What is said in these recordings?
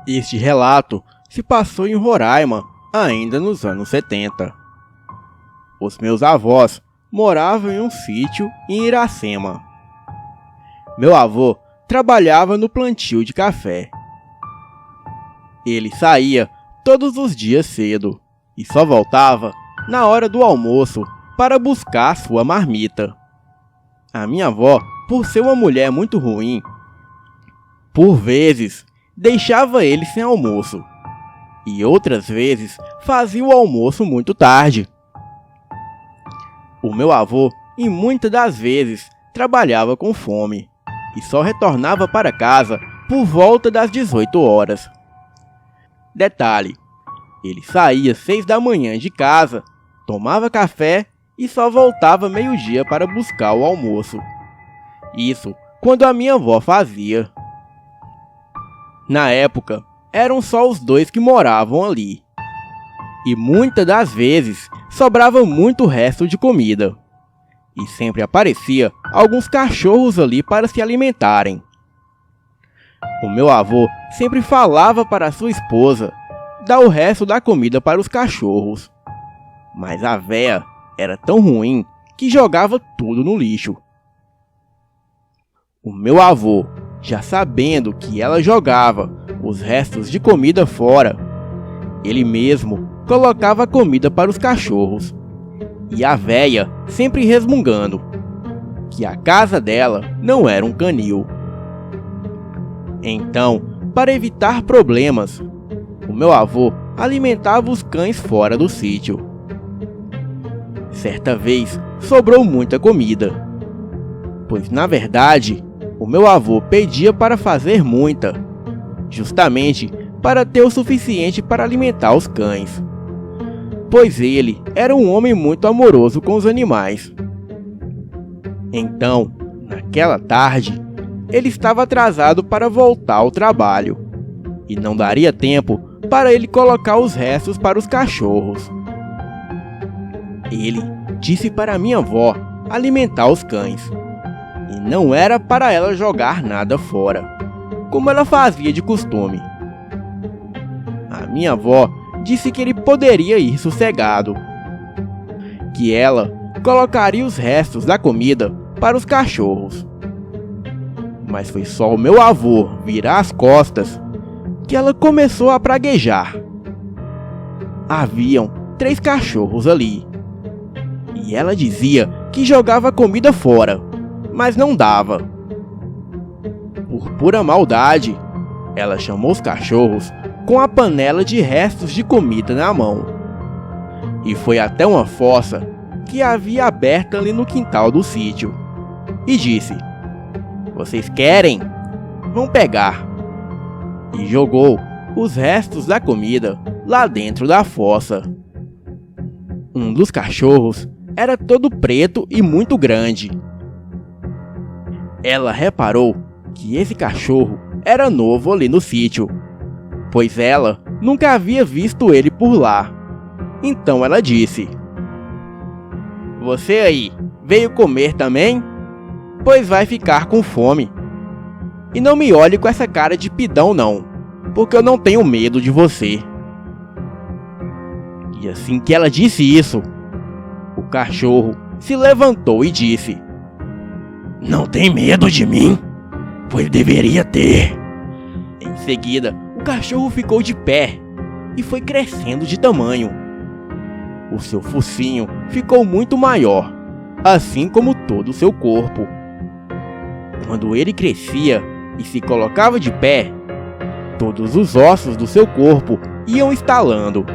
Este relato se passou em Roraima, ainda nos anos 70. Os meus avós moravam em um sítio em Iracema. Meu avô trabalhava no plantio de café. Ele saía todos os dias cedo e só voltava na hora do almoço para buscar sua marmita. A minha avó, por ser uma mulher muito ruim, por vezes deixava ele sem almoço e outras vezes fazia o almoço muito tarde. O meu avô, em muitas das vezes, trabalhava com fome e só retornava para casa por volta das 18 horas. Detalhe, ele saía 6 da manhã de casa, tomava café e só voltava meio-dia para buscar o almoço. Isso quando a minha avó fazia. Na época, eram só os dois que moravam ali. E muitas das vezes sobrava muito resto de comida. E sempre aparecia alguns cachorros ali para se alimentarem. O meu avô sempre falava para sua esposa dar o resto da comida para os cachorros. Mas a véia era tão ruim que jogava tudo no lixo. O meu avô, já sabendo que ela jogava os restos de comida fora, ele mesmo colocava comida para os cachorros. E a véia sempre resmungando que a casa dela não era um canil. Então, para evitar problemas, o meu avô alimentava os cães fora do sítio. Certa vez, sobrou muita comida, pois na verdade, o meu avô pedia para fazer muita, justamente para ter o suficiente para alimentar os cães, pois ele era um homem muito amoroso com os animais. Então, naquela tarde, ele estava atrasado para voltar ao trabalho, e não daria tempo para ele colocar os restos para os cachorros. Ele disse para minha avó alimentar os cães, e não era para ela jogar nada fora, como ela fazia de costume. A minha avó disse que ele poderia ir sossegado, que ela colocaria os restos da comida para os cachorros. Mas foi só o meu avô virar as costas que ela começou a praguejar. Haviam 3 cachorros ali, e ela dizia que jogava comida fora, mas não dava. Por pura maldade, ela chamou os cachorros com a panela de restos de comida na mão e foi até uma fossa que havia aberta ali no quintal do sítio e disse: "Vocês querem? Vão pegar." E jogou os restos da comida lá dentro da fossa. Um dos cachorros era todo preto e muito grande. Ela reparou que esse cachorro era novo ali no sítio, pois ela nunca havia visto ele por lá. Então ela disse: "Você aí, veio comer também? Pois vai ficar com fome. E não me olhe com essa cara de pidão não, porque eu não tenho medo de você." E assim que ela disse isso, o cachorro se levantou e disse: "Não tem medo de mim? Pois deveria ter." Em seguida, o cachorro ficou de pé e foi crescendo de tamanho. O seu focinho ficou muito maior, assim como todo o seu corpo. Quando ele crescia e se colocava de pé, todos os ossos do seu corpo iam estalando.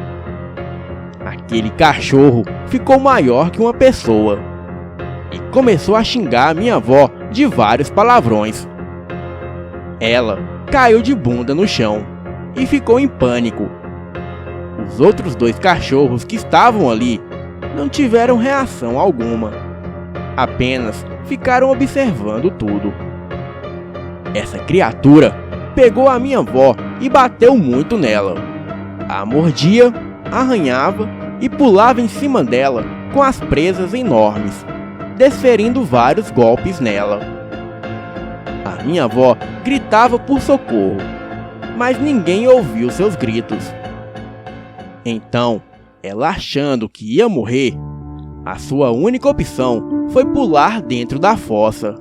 Aquele cachorro ficou maior que uma pessoa e começou a xingar a minha avó de vários palavrões. Ela caiu de bunda no chão e ficou em pânico. Os outros 2 cachorros que estavam ali não tiveram reação alguma, apenas ficaram observando tudo. Essa criatura pegou a minha avó e bateu muito nela. A mordia, arranhava e pulava em cima dela com as presas enormes, desferindo vários golpes nela. A minha avó gritava por socorro, mas ninguém ouviu seus gritos. Então, ela, achando que ia morrer, a sua única opção foi pular dentro da fossa.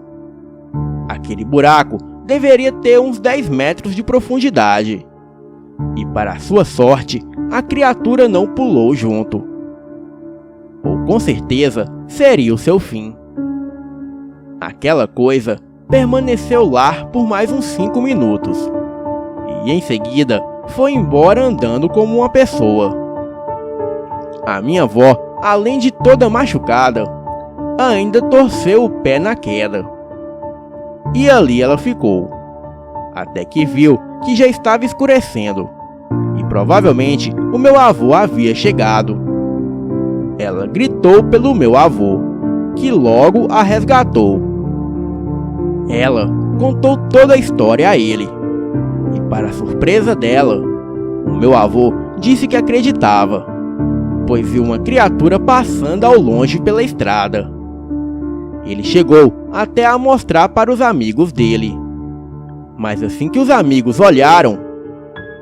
Aquele buraco deveria ter uns 10 metros de profundidade. E para sua sorte, a criatura não pulou junto. Ou com certeza seria o seu fim. Aquela coisa permaneceu lá por mais uns 5 minutos. E em seguida foi embora andando como uma pessoa. A minha avó, além de toda machucada, ainda torceu o pé na queda. E ali ela ficou, até que viu que já estava escurecendo, e provavelmente o meu avô havia chegado. Ela gritou pelo meu avô, que logo a resgatou. Ela contou toda a história a ele, e para surpresa dela, o meu avô disse que acreditava, pois viu uma criatura passando ao longe pela estrada. Ele chegou até a mostrar para os amigos dele. Mas assim que os amigos olharam,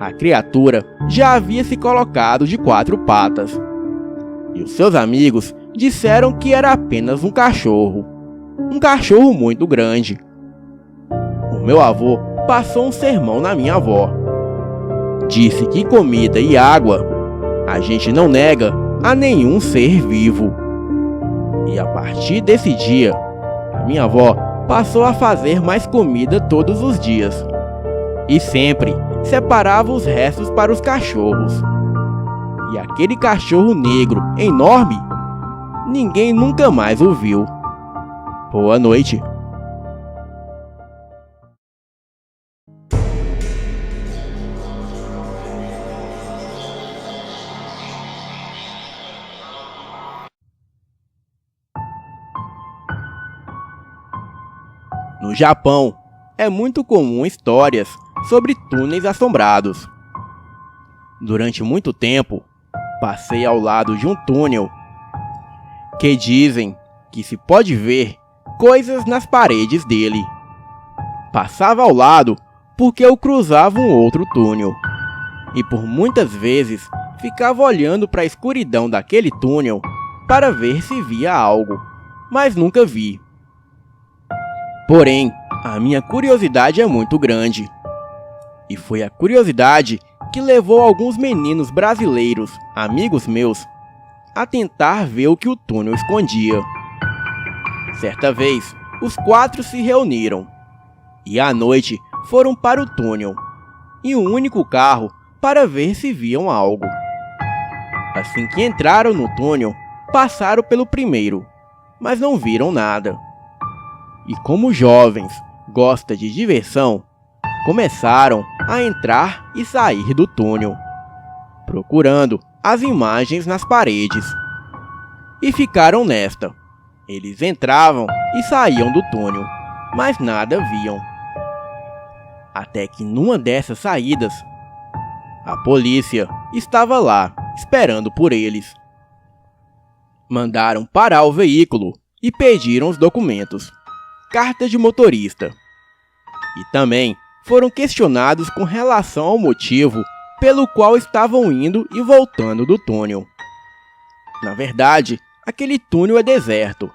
a criatura já havia se colocado de 4 patas. E os seus amigos disseram que era apenas um cachorro muito grande. O meu avô passou um sermão na minha avó. Disse que comida e água a gente não nega a nenhum ser vivo. E a partir desse dia, a minha avó passou a fazer mais comida todos os dias. E sempre separava os restos para os cachorros. E aquele cachorro negro enorme, ninguém nunca mais o viu. Boa noite. No Japão, é muito comum histórias sobre túneis assombrados. Durante muito tempo, passei ao lado de um túnel que dizem que se pode ver coisas nas paredes dele. Passava ao lado porque eu cruzava um outro túnel, e por muitas vezes ficava olhando para a escuridão daquele túnel para ver se via algo, mas nunca vi. Porém, a minha curiosidade é muito grande. E foi a curiosidade que levou alguns meninos brasileiros, amigos meus, a tentar ver o que o túnel escondia. Certa vez, os 4 se reuniram e à noite foram para o túnel, em um único carro, para ver se viam algo. Assim que entraram no túnel, passaram pelo primeiro, mas não viram nada. E como jovens gostam de diversão, começaram a entrar e sair do túnel, procurando as imagens nas paredes. E ficaram nesta. Eles entravam e saíam do túnel, mas nada viam. Até que numa dessas saídas, a polícia estava lá, esperando por eles. Mandaram parar o veículo e pediram os documentos. Carta de motorista. E também foram questionados com relação ao motivo pelo qual estavam indo e voltando do túnel. Na verdade, aquele túnel é deserto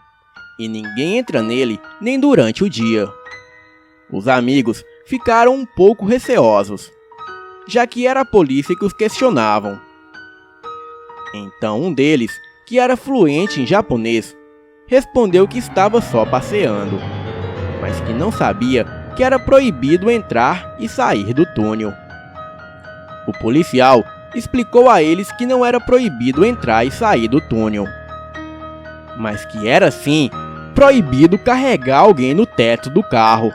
e ninguém entra nele nem durante o dia. Os amigos ficaram um pouco receosos, já que era a polícia que os questionavam. Então um deles, que era fluente em japonês, respondeu que estava só passeando, mas que não sabia que era proibido entrar e sair do túnel. O policial explicou a eles que não era proibido entrar e sair do túnel, mas que era sim proibido carregar alguém no teto do carro,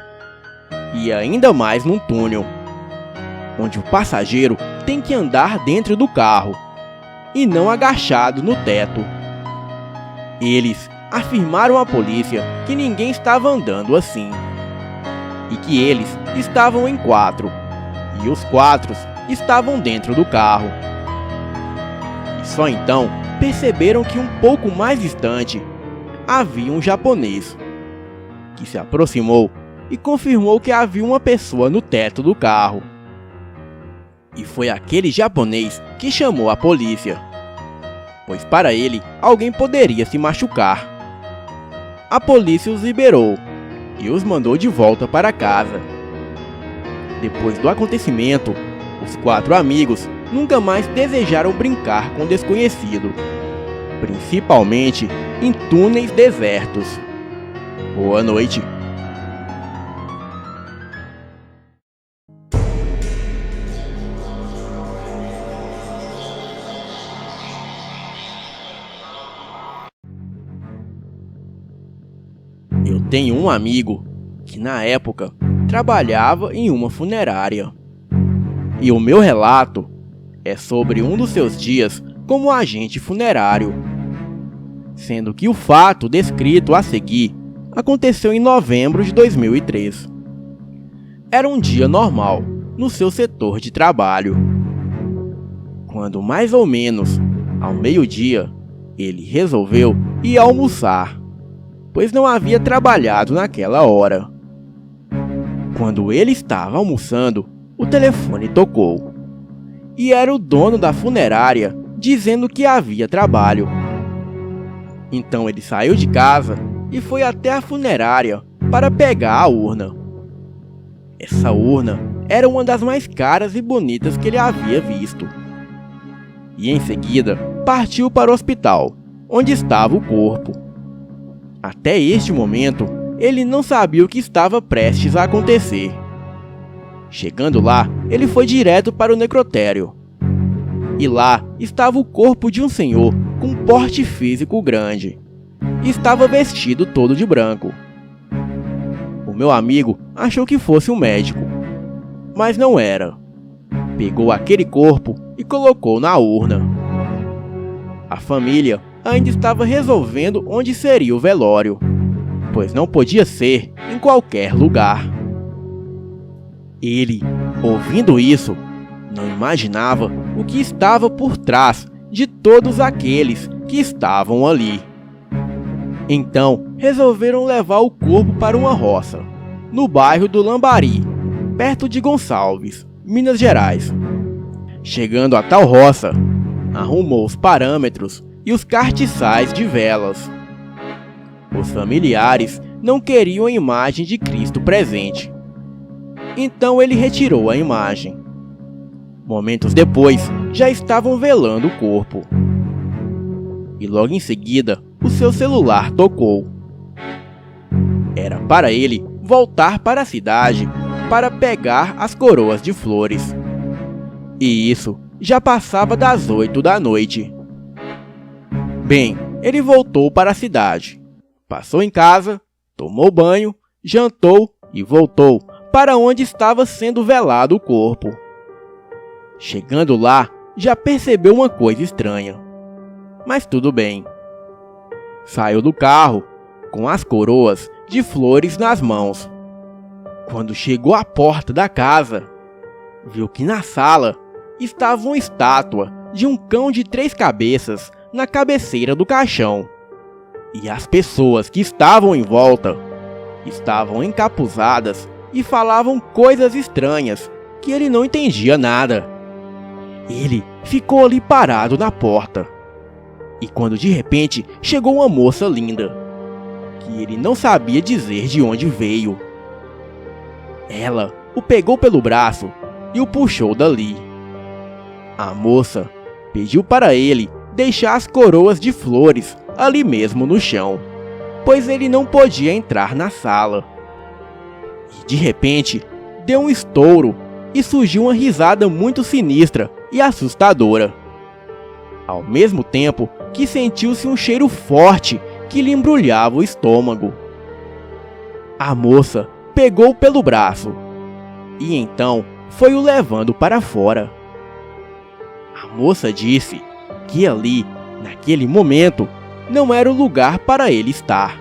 e ainda mais num túnel, onde o passageiro tem que andar dentro do carro e não agachado no teto. Eles afirmaram à polícia que ninguém estava andando assim, e que eles estavam em 4, e os 4 estavam dentro do carro. E só então perceberam que um pouco mais distante havia um japonês, que se aproximou e confirmou que havia uma pessoa no teto do carro. E foi aquele japonês que chamou a polícia, pois para ele alguém poderia se machucar. A polícia os liberou e os mandou de volta para casa. Depois do acontecimento, os 4 amigos nunca mais desejaram brincar com o desconhecido, principalmente em túneis desertos. Boa noite. Eu tenho um amigo que na época trabalhava em uma funerária. E o meu relato é sobre um dos seus dias como agente funerário, sendo que o fato descrito a seguir aconteceu em novembro de 2003. Era um dia normal no seu setor de trabalho, quando mais ou menos ao meio-dia ele resolveu ir almoçar, pois não havia trabalhado naquela hora. Quando ele estava almoçando, o telefone tocou, e era o dono da funerária dizendo que havia trabalho. Então ele saiu de casa e foi até a funerária para pegar a urna. Essa urna era uma das mais caras e bonitas que ele havia visto. E em seguida partiu para o hospital, onde estava o corpo. Até este momento, ele não sabia o que estava prestes a acontecer. Chegando lá, ele foi direto para o necrotério. E lá estava o corpo de um senhor com porte físico grande. Estava vestido todo de branco. O meu amigo achou que fosse um médico, mas não era. Pegou aquele corpo e colocou na urna. A família ainda estava resolvendo onde seria o velório, pois não podia ser em qualquer lugar. Ele, ouvindo isso, não imaginava o que estava por trás de todos aqueles que estavam ali. Então, resolveram levar o corpo para uma roça, no bairro do Lambari, perto de Gonçalves, Minas Gerais. Chegando a tal roça, arrumou os parâmetros e os cartiçais de velas. Os familiares não queriam a imagem de Cristo presente. Então ele retirou a imagem. Momentos depois, já estavam velando o corpo. E logo em seguida, o seu celular tocou. Era para ele voltar para a cidade para pegar as coroas de flores. E isso já passava das 8 da noite. Bem, ele voltou para a cidade. Passou em casa, tomou banho, jantou e voltou para onde estava sendo velado o corpo. Chegando lá, já percebeu uma coisa estranha. Mas tudo bem. Saiu do carro, com as coroas de flores nas mãos. Quando chegou à porta da casa, viu que na sala estava uma estátua de um cão de 3 cabeças na cabeceira do caixão. E as pessoas que estavam em volta estavam encapuzadas e falavam coisas estranhas que ele não entendia nada. Ele ficou ali parado na porta. E quando de repente chegou uma moça linda, que ele não sabia dizer de onde veio. Ela o pegou pelo braço e o puxou dali. A moça pediu para ele deixar as coroas de flores ali mesmo no chão, pois ele não podia entrar na sala. E de repente, deu um estouro e surgiu uma risada muito sinistra e assustadora. Ao mesmo tempo que sentiu-se um cheiro forte que lhe embrulhava o estômago. A moça pegou pelo braço e então foi o levando para fora. A moça disse que ali, naquele momento, não era o lugar para ele estar,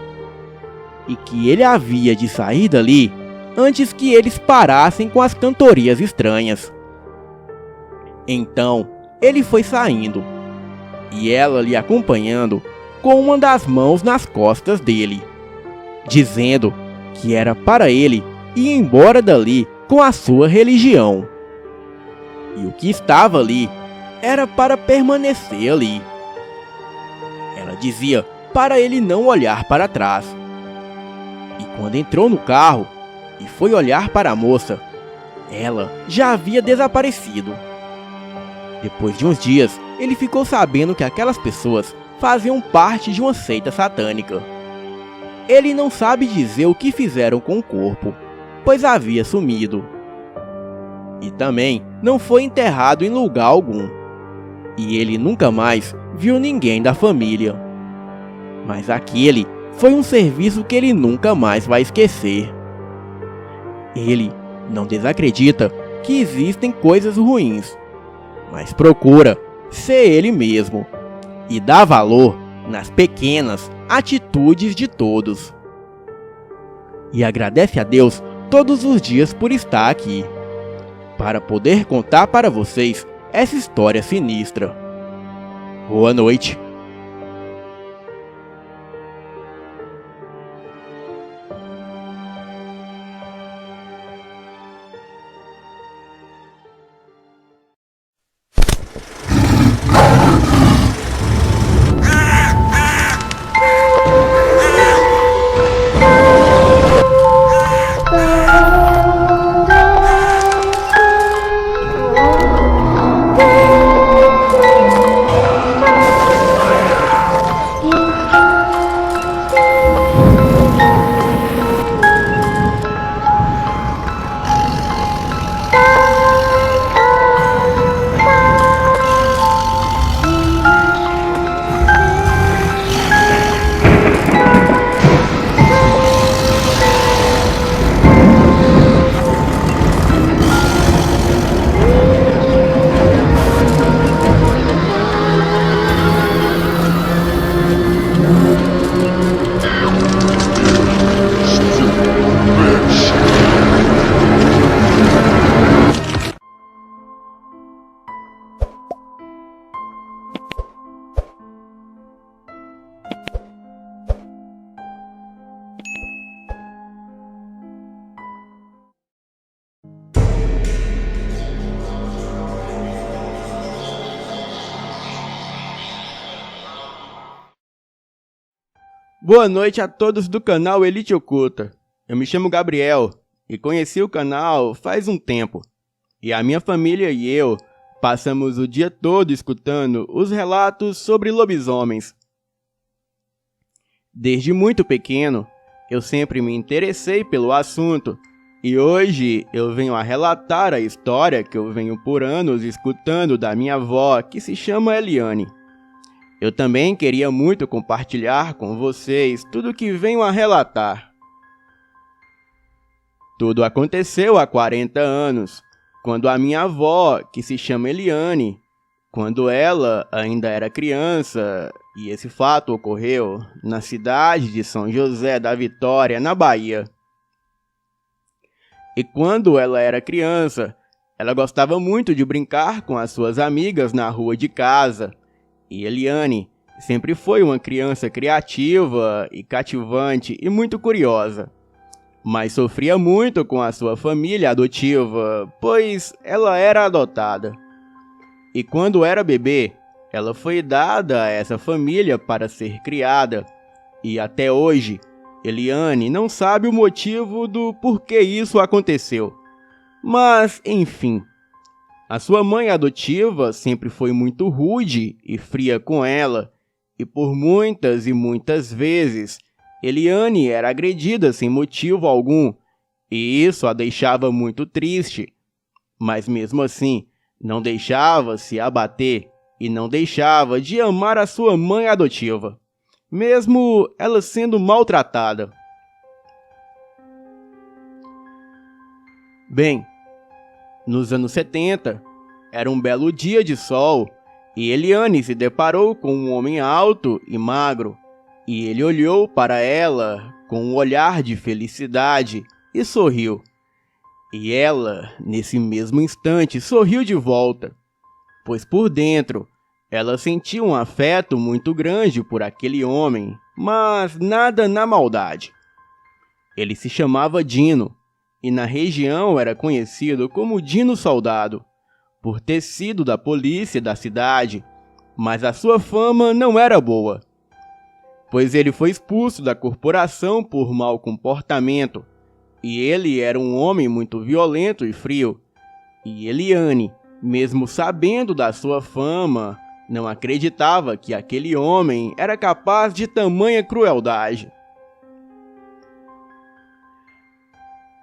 e que ele havia de sair dali antes que eles parassem com as cantorias estranhas. Então, ele foi saindo, e ela lhe acompanhando com uma das mãos nas costas dele, dizendo que era para ele ir embora dali com a sua religião. e o que estava ali era para permanecer ali. Ela dizia para ele não olhar para trás. E quando entrou no carro e foi olhar para a moça, ela já havia desaparecido. Depois de uns dias, ele ficou sabendo que aquelas pessoas faziam parte de uma seita satânica. Ele não sabe dizer o que fizeram com o corpo, pois havia sumido. E também não foi enterrado em lugar algum. E ele nunca mais viu ninguém da família. Mas aquele foi um serviço que ele nunca mais vai esquecer. Ele não desacredita que existem coisas ruins, mas procura ser ele mesmo e dá valor nas pequenas atitudes de todos. E agradece a Deus todos os dias por estar aqui, para poder contar para vocês essa história sinistra. Boa noite. Boa noite a todos do canal Elite Oculta. Eu me chamo Gabriel e conheci o canal faz um tempo. E a minha família e eu passamos o dia todo escutando os relatos sobre lobisomens. Desde muito pequeno, eu sempre me interessei pelo assunto e hoje eu venho a relatar a história que eu venho por anos escutando da minha avó, que se chama Eliane. Eu também queria muito compartilhar com vocês tudo o que venho a relatar. Tudo aconteceu há 40 anos, quando a minha avó, que se chama Eliane, quando ela ainda era criança, e esse fato ocorreu na cidade de São José da Vitória, na Bahia. E quando ela era criança, ela gostava muito de brincar com as suas amigas na rua de casa. E Eliane sempre foi uma criança criativa e cativante e muito curiosa, mas sofria muito com a sua família adotiva, pois ela era adotada. E quando era bebê, ela foi dada a essa família para ser criada, e até hoje, Eliane não sabe o motivo do porquê isso aconteceu. Mas, enfim. A sua mãe adotiva sempre foi muito rude e fria com ela, e por muitas e muitas vezes, Eliane era agredida sem motivo algum, e isso a deixava muito triste. Mas mesmo assim, não deixava se abater e não deixava de amar a sua mãe adotiva, mesmo ela sendo maltratada. Bem, nos anos 70, era um belo dia de sol e Eliane se deparou com um homem alto e magro, e ele olhou para ela com um olhar de felicidade e sorriu. E ela, nesse mesmo instante, sorriu de volta, pois por dentro ela sentia um afeto muito grande por aquele homem, mas nada na maldade. Ele se chamava Dino, e na região era conhecido como Dino Soldado, por ter sido da polícia da cidade, mas a sua fama não era boa, pois ele foi expulso da corporação por mau comportamento, e ele era um homem muito violento e frio. E Eliane, mesmo sabendo da sua fama, não acreditava que aquele homem era capaz de tamanha crueldade.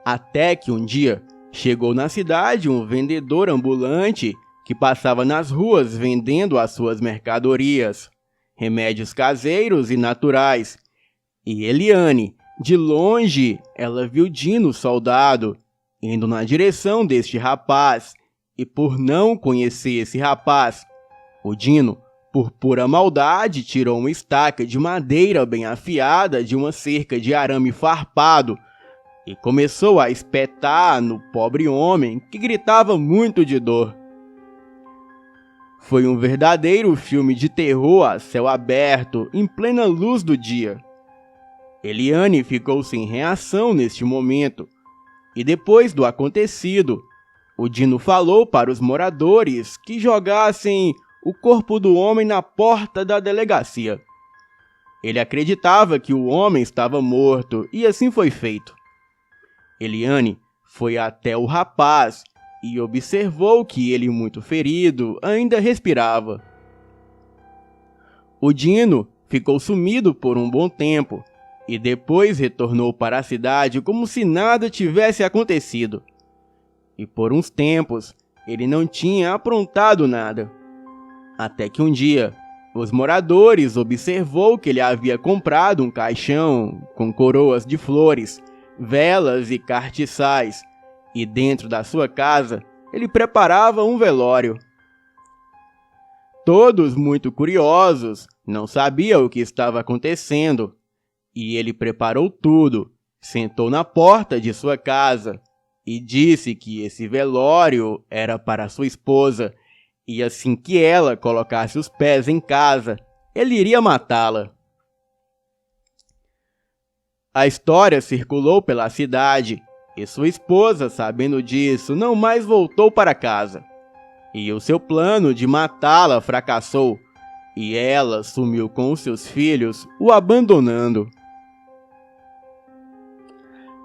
Até que um dia chegou na cidade um vendedor ambulante que passava nas ruas vendendo as suas mercadorias, remédios caseiros e naturais. E Eliane, de longe, ela viu Dino soldado indo na direção deste rapaz, e por não conhecer esse rapaz, o Dino, por pura maldade, tirou uma estaca de madeira bem afiada de uma cerca de arame farpado e começou a espetar no pobre homem que gritava muito de dor. Foi um verdadeiro filme de terror a céu aberto, em plena luz do dia. Eliane ficou sem reação neste momento, e depois do acontecido, o Dino falou para os moradores que jogassem o corpo do homem na porta da delegacia. Ele acreditava que o homem estava morto, e assim foi feito. Eliane foi até o rapaz e observou que ele, muito ferido, ainda respirava. O Dino ficou sumido por um bom tempo e depois retornou para a cidade como se nada tivesse acontecido. E por uns tempos ele não tinha aprontado nada. Até que um dia, os moradores observou que ele havia comprado um caixão com coroas de flores, velas e castiçais, e dentro da sua casa ele preparava um velório. Todos muito curiosos, não sabiam o que estava acontecendo, e ele preparou tudo, sentou na porta de sua casa e disse que esse velório era para sua esposa, e assim que ela colocasse os pés em casa, ele iria matá-la. A história circulou pela cidade, e sua esposa, sabendo disso, não mais voltou para casa. E o seu plano de matá-la fracassou, e ela sumiu com os seus filhos, o abandonando.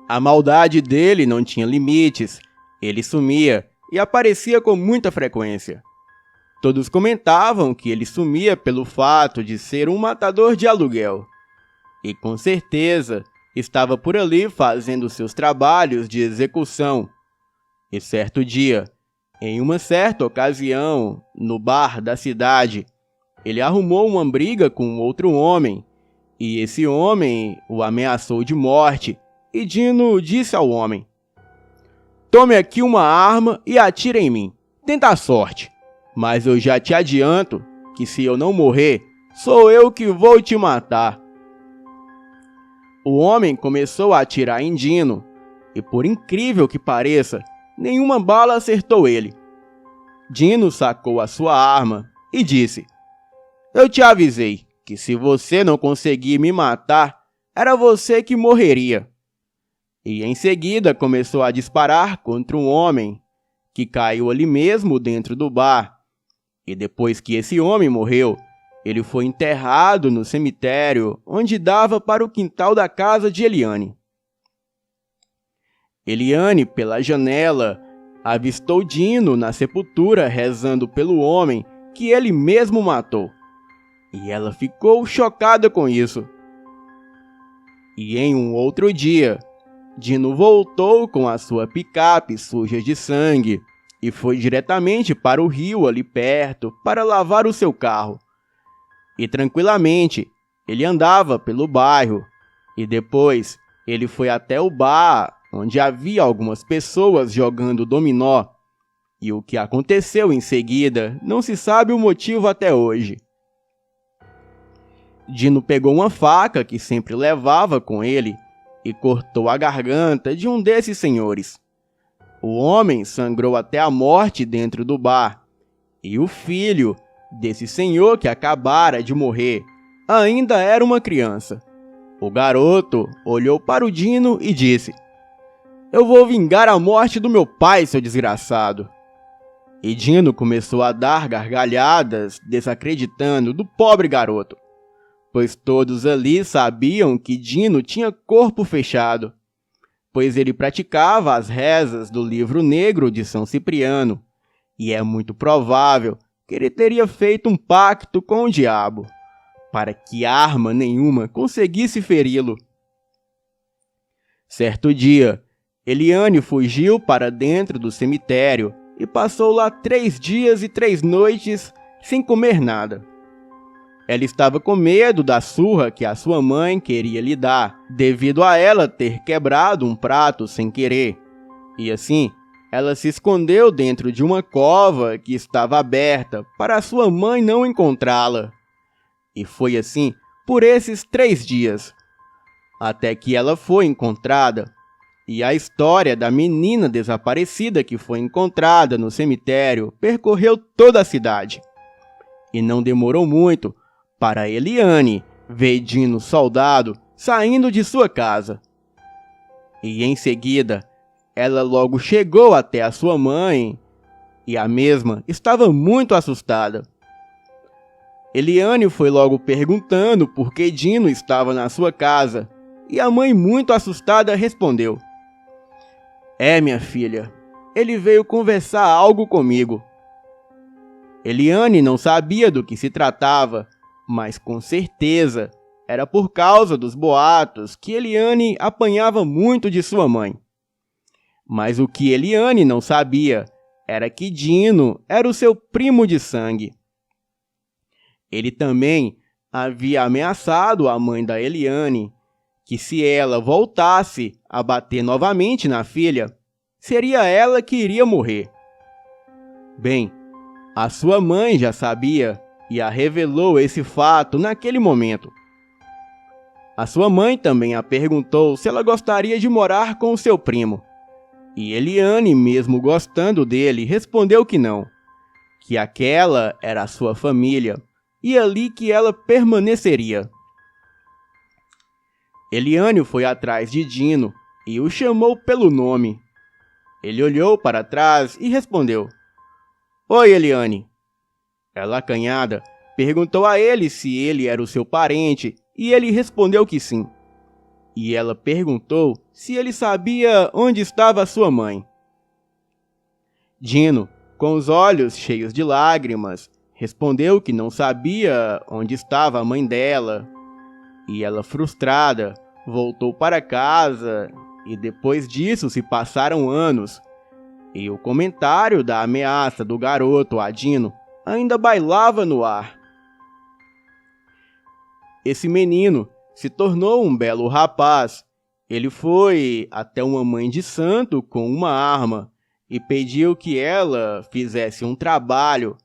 A maldade dele não tinha limites, ele sumia e aparecia com muita frequência. Todos comentavam que ele sumia pelo fato de ser um matador de aluguel, e com certeza estava por ali fazendo seus trabalhos de execução. E certo dia, em uma certa ocasião, no bar da cidade, ele arrumou uma briga com outro homem, e esse homem o ameaçou de morte, e Dino disse ao homem: "Tome aqui uma arma e atire em mim, tenta a sorte, mas eu já te adianto que se eu não morrer, sou eu que vou te matar." O homem começou a atirar em Dino, e por incrível que pareça, nenhuma bala acertou ele. Dino sacou a sua arma e disse: "Eu te avisei que se você não conseguir me matar, era você que morreria." E em seguida começou a disparar contra um homem que caiu ali mesmo dentro do bar. E depois que esse homem morreu, ele foi enterrado no cemitério onde dava para o quintal da casa de Eliane. Eliane, pela janela, avistou Dino na sepultura rezando pelo homem que ele mesmo matou. E ela ficou chocada com isso. E em um outro dia, Dino voltou com a sua picape suja de sangue e foi diretamente para o rio ali perto para lavar o seu carro. E tranquilamente, ele andava pelo bairro e depois ele foi até o bar onde havia algumas pessoas jogando dominó. E o que aconteceu em seguida não se sabe o motivo até hoje. Dino pegou uma faca que sempre levava com ele e cortou a garganta de um desses senhores. O homem sangrou até a morte dentro do bar, e o filho desse senhor que acabara de morrer ainda era uma criança. O garoto olhou para o Dino e disse: "Eu vou vingar a morte do meu pai, seu desgraçado." E Dino começou a dar gargalhadas, desacreditando do pobre garoto, pois todos ali sabiam que Dino tinha corpo fechado, pois ele praticava as rezas do livro negro de São Cipriano, e é muito provável que ele teria feito um pacto com o diabo, para que arma nenhuma conseguisse feri-lo. Certo dia, Eliane fugiu para dentro do cemitério e passou lá 3 dias e 3 noites sem comer nada. Ela estava com medo da surra que a sua mãe queria lhe dar, devido a ela ter quebrado um prato sem querer. E assim, ela se escondeu dentro de uma cova que estava aberta para a sua mãe não encontrá-la. E foi assim por esses 3 dias, até que ela foi encontrada. E a história da menina desaparecida que foi encontrada no cemitério percorreu toda a cidade. E não demorou muito para Eliane ver Dino soldado saindo de sua casa. E em seguida, ela logo chegou até a sua mãe, e a mesma estava muito assustada. Eliane foi logo perguntando por que Dino estava na sua casa, e a mãe, muito assustada, respondeu: minha filha, ele veio conversar algo comigo. Eliane não sabia do que se tratava, mas com certeza era por causa dos boatos que Eliane apanhava muito de sua mãe. Mas o que Eliane não sabia era que Dino era o seu primo de sangue. Ele também havia ameaçado a mãe da Eliane que se ela voltasse a bater novamente na filha, seria ela que iria morrer. Bem, a sua mãe já sabia e a revelou esse fato naquele momento. A sua mãe também a perguntou se ela gostaria de morar com o seu primo. E Eliane, mesmo gostando dele, respondeu que não, que aquela era a sua família e ali que ela permaneceria. Eliane foi atrás de Dino e o chamou pelo nome. Ele olhou para trás e respondeu: Oi, Eliane. Ela, acanhada, perguntou a ele se ele era o seu parente e ele respondeu que sim. E ela perguntou se ele sabia onde estava sua mãe. Dino, com os olhos cheios de lágrimas, respondeu que não sabia onde estava a mãe dela. E ela, frustrada, voltou para casa e depois disso se passaram anos. E o comentário da ameaça do garoto a Dino ainda bailava no ar. Esse menino se tornou um belo rapaz. Ele foi até uma mãe de santo com uma arma e pediu que ela fizesse um trabalho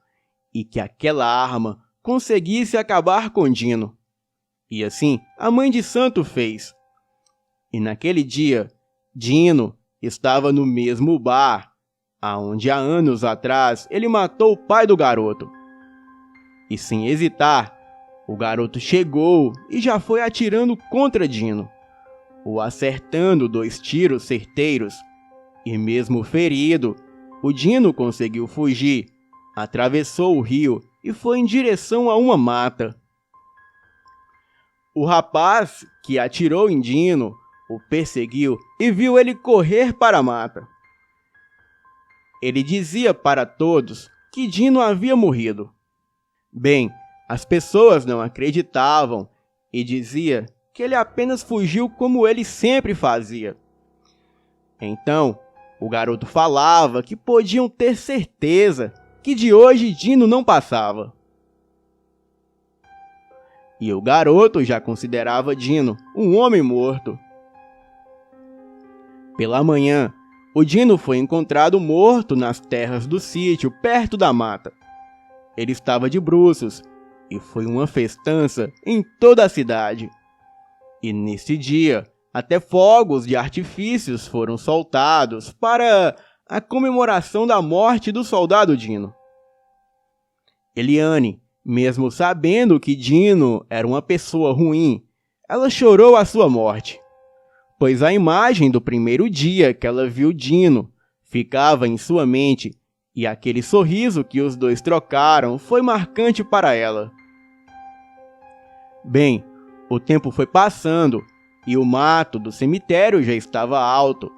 e que aquela arma conseguisse acabar com Dino. E assim, a mãe de santo fez. E naquele dia, Dino estava no mesmo bar, aonde há anos atrás ele matou o pai do garoto. E sem hesitar, o garoto chegou e já foi atirando contra Dino, o acertando 2 tiros certeiros. E mesmo ferido, o Dino conseguiu fugir, atravessou o rio e foi em direção a uma mata. O rapaz que atirou em Dino o perseguiu e viu ele correr para a mata. Ele dizia para todos que Dino havia morrido. Bem, as pessoas não acreditavam e dizia que ele apenas fugiu como ele sempre fazia. Então, o garoto falava que podiam ter certeza que de hoje Dino não passava. E o garoto já considerava Dino um homem morto. Pela manhã, o Dino foi encontrado morto nas terras do sítio, perto da mata. Ele estava de bruços e foi uma festança em toda a cidade. E nesse dia, até fogos de artifícios foram soltados para a comemoração da morte do soldado Dino. Eliane, mesmo sabendo que Dino era uma pessoa ruim, ela chorou a sua morte, pois a imagem do primeiro dia que ela viu Dino ficava em sua mente e aquele sorriso que os dois trocaram foi marcante para ela. Bem, o tempo foi passando e o mato do cemitério já estava alto,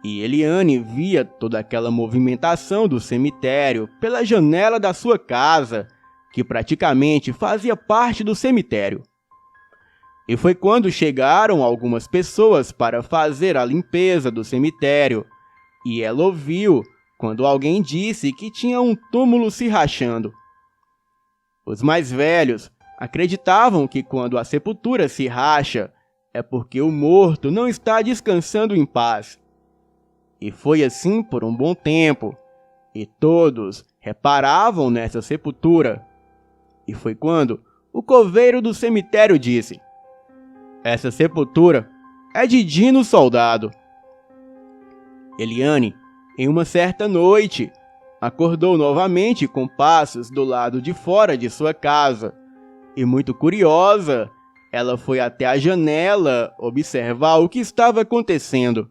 e Eliane via toda aquela movimentação do cemitério pela janela da sua casa, que praticamente fazia parte do cemitério. E foi quando chegaram algumas pessoas para fazer a limpeza do cemitério, e ela ouviu quando alguém disse que tinha um túmulo se rachando. Os mais velhos acreditavam que quando a sepultura se racha, é porque o morto não está descansando em paz. E foi assim por um bom tempo, e todos reparavam nessa sepultura. E foi quando o coveiro do cemitério disse: "Essa sepultura é de Dino Soldado." Eliane, em uma certa noite, acordou novamente com passos do lado de fora de sua casa, e muito curiosa, ela foi até a janela observar o que estava acontecendo.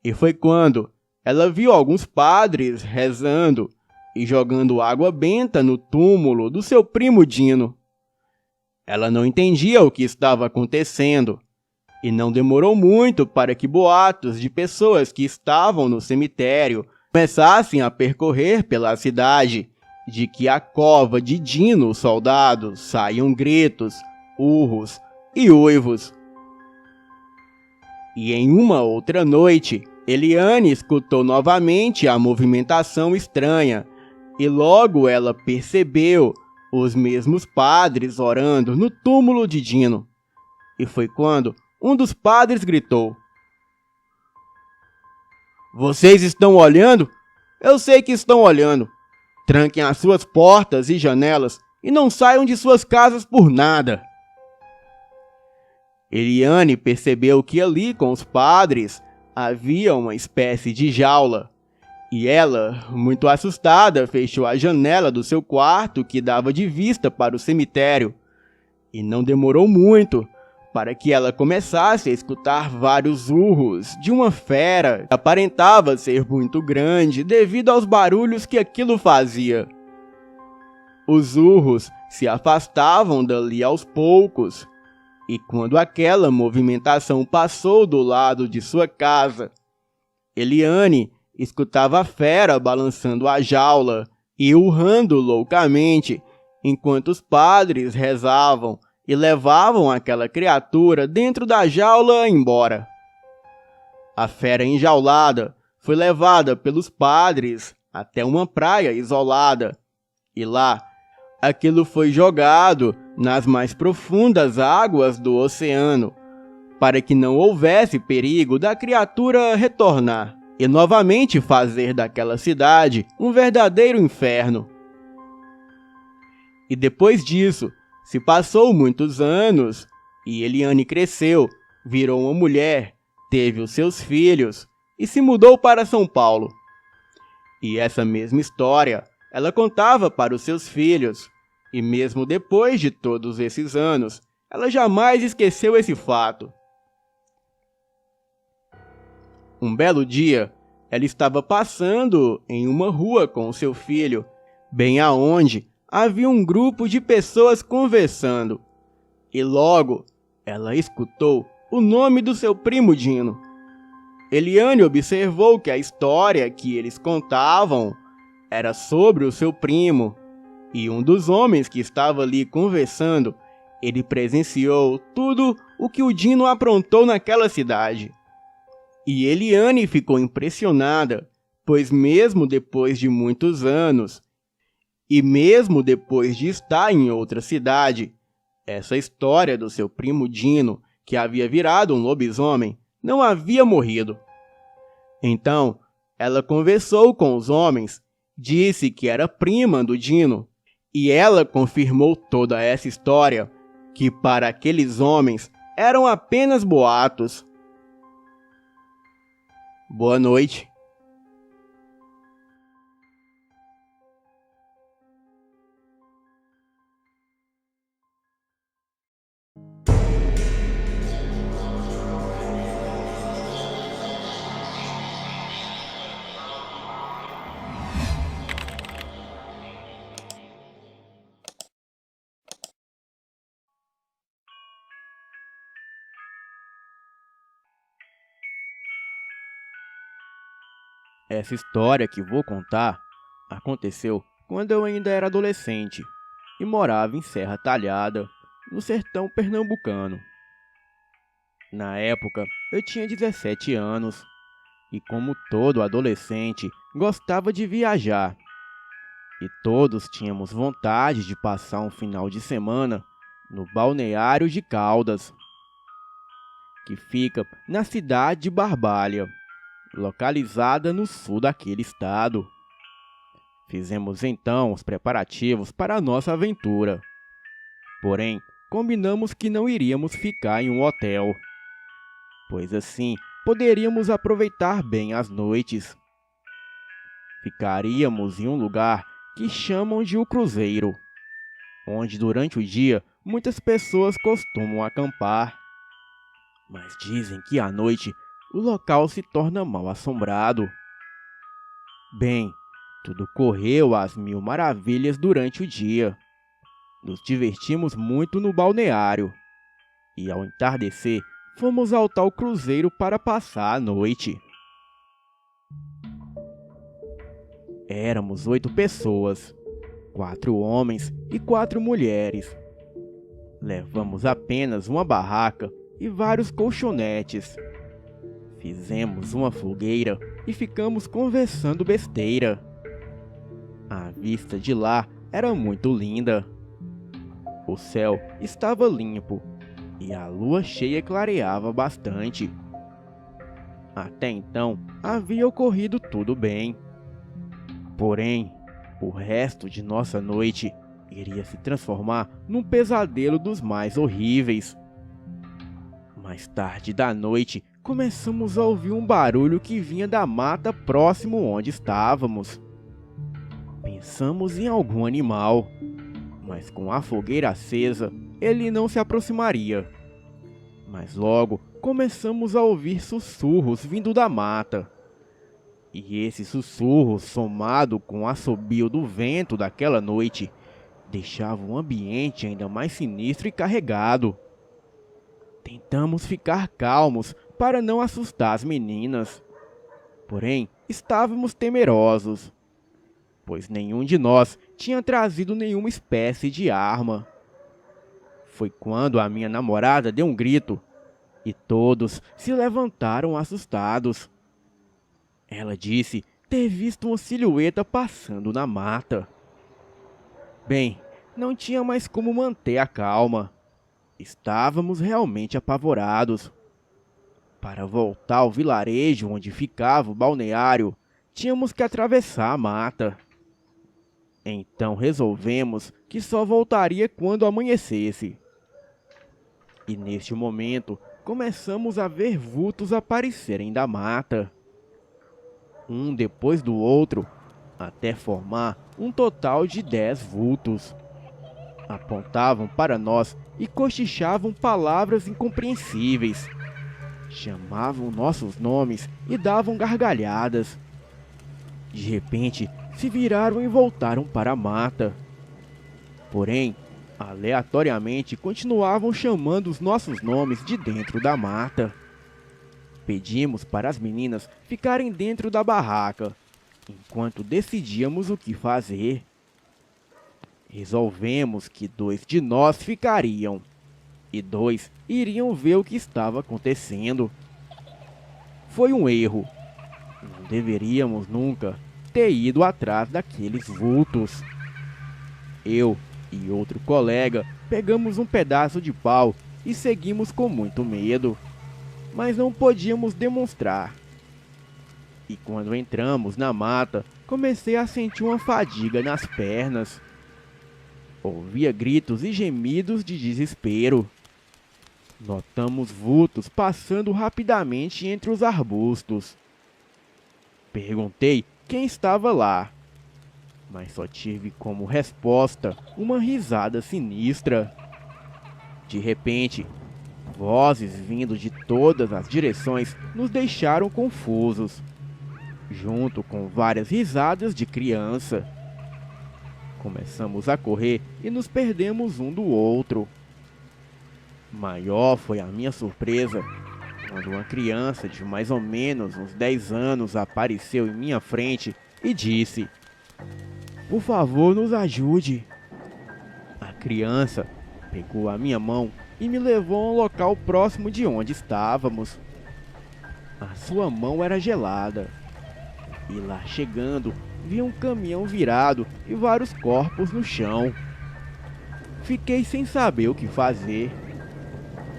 E foi quando ela viu alguns padres rezando e jogando água benta no túmulo do seu primo Dino. Ela não entendia o que estava acontecendo, e não demorou muito para que boatos de pessoas que estavam no cemitério começassem a percorrer pela cidade, de que a cova de Dino Soldado saíam gritos, urros e uivos. E em uma outra noite, Eliane escutou novamente a movimentação estranha, e logo ela percebeu os mesmos padres orando no túmulo de Dino. E foi quando um dos padres gritou: "Vocês estão olhando? Eu sei que estão olhando. Tranquem as suas portas e janelas e não saiam de suas casas por nada." Eliane percebeu que ali com os padres havia uma espécie de jaula, e ela, muito assustada, fechou a janela do seu quarto que dava de vista para o cemitério, e não demorou muito para que ela começasse a escutar vários urros de uma fera que aparentava ser muito grande devido aos barulhos que aquilo fazia. Os urros se afastavam dali aos poucos, e quando aquela movimentação passou do lado de sua casa, Eliane escutava a fera balançando a jaula e urrando loucamente, enquanto os padres rezavam e levavam aquela criatura dentro da jaula embora. A fera enjaulada foi levada pelos padres até uma praia isolada, e lá aquilo foi jogado nas mais profundas águas do oceano, para que não houvesse perigo da criatura retornar e novamente fazer daquela cidade um verdadeiro inferno. E depois disso, se passou muitos anos, e Eliane cresceu, virou uma mulher, teve os seus filhos e se mudou para São Paulo. E essa mesma história ela contava para os seus filhos, e mesmo depois de todos esses anos, ela jamais esqueceu esse fato. Um belo dia, ela estava passando em uma rua com o seu filho, bem aonde havia um grupo de pessoas conversando, e logo ela escutou o nome do seu primo Dino. Eliane observou que a história que eles contavam era sobre o seu primo, e um dos homens que estava ali conversando, ele presenciou tudo o que o Dino aprontou naquela cidade. E Eliane ficou impressionada, pois mesmo depois de muitos anos, e mesmo depois de estar em outra cidade, essa história do seu primo Dino, que havia virado um lobisomem, não havia morrido. Então, ela conversou com os homens, disse que era prima do Dino, e ela confirmou toda essa história, que para aqueles homens eram apenas boatos. Boa noite. Essa história que vou contar aconteceu quando eu ainda era adolescente e morava em Serra Talhada, no sertão pernambucano. Na época, eu tinha 17 anos e, como todo adolescente, gostava de viajar. E todos tínhamos vontade de passar um final de semana no Balneário de Caldas, que fica na cidade de Barbalha, localizada no sul daquele estado. Fizemos então os preparativos para a nossa aventura. Porém, combinamos que não iríamos ficar em um hotel, pois assim poderíamos aproveitar bem as noites. Ficaríamos em um lugar que chamam de o Cruzeiro, onde durante o dia muitas pessoas costumam acampar. Mas dizem que à noite o local se torna mal assombrado. Bem, tudo correu às mil maravilhas durante o dia. Nos divertimos muito no balneário e, ao entardecer, fomos ao tal cruzeiro para passar a noite. Éramos 8 pessoas, 4 homens e 4 mulheres. Levamos apenas uma barraca e vários colchonetes. Fizemos uma fogueira e ficamos conversando besteira. A vista de lá era muito linda. O céu estava limpo e a lua cheia clareava bastante. Até então havia ocorrido tudo bem. Porém, o resto de nossa noite iria se transformar num pesadelo dos mais horríveis. Mais tarde da noite, começamos a ouvir um barulho que vinha da mata próximo onde estávamos. Pensamos em algum animal, mas com a fogueira acesa, ele não se aproximaria. Mas logo começamos a ouvir sussurros vindo da mata. E esse sussurro, somado com o assobio do vento daquela noite, deixava o ambiente ainda mais sinistro e carregado. Tentamos ficar calmos para não assustar as meninas. Porém, estávamos temerosos, pois nenhum de nós tinha trazido nenhuma espécie de arma. Foi quando a minha namorada deu um grito e todos se levantaram assustados. Ela disse ter visto uma silhueta passando na mata. Bem, não tinha mais como manter a calma. Estávamos realmente apavorados. Para voltar ao vilarejo onde ficava o balneário, tínhamos que atravessar a mata. Então resolvemos que só voltaria quando amanhecesse. E neste momento, começamos a ver vultos aparecerem da mata, um depois do outro, até formar um total de 10 vultos. Apontavam para nós e cochichavam palavras incompreensíveis. Chamavam nossos nomes e davam gargalhadas. De repente, se viraram e voltaram para a mata. Porém, aleatoriamente continuavam chamando os nossos nomes de dentro da mata. Pedimos para as meninas ficarem dentro da barraca, enquanto decidíamos o que fazer. Resolvemos que 2 de nós ficariam, e 2 iriam ver o que estava acontecendo. Foi um erro. Não deveríamos nunca ter ido atrás daqueles vultos. Eu e outro colega pegamos um pedaço de pau e seguimos com muito medo, mas não podíamos demonstrar. E quando entramos na mata, comecei a sentir uma fadiga nas pernas. Ouvia gritos e gemidos de desespero. Notamos vultos passando rapidamente entre os arbustos. Perguntei quem estava lá, mas só tive como resposta uma risada sinistra. De repente, vozes vindo de todas as direções nos deixaram confusos, junto com várias risadas de criança. Começamos a correr e nos perdemos um do outro. Maior foi a minha surpresa quando uma criança de mais ou menos uns 10 anos apareceu em minha frente e disse: "Por favor, nos ajude." A criança pegou a minha mão e me levou a um local próximo de onde estávamos. A sua mão era gelada. E lá chegando, vi um caminhão virado e vários corpos no chão. Fiquei sem saber o que fazer.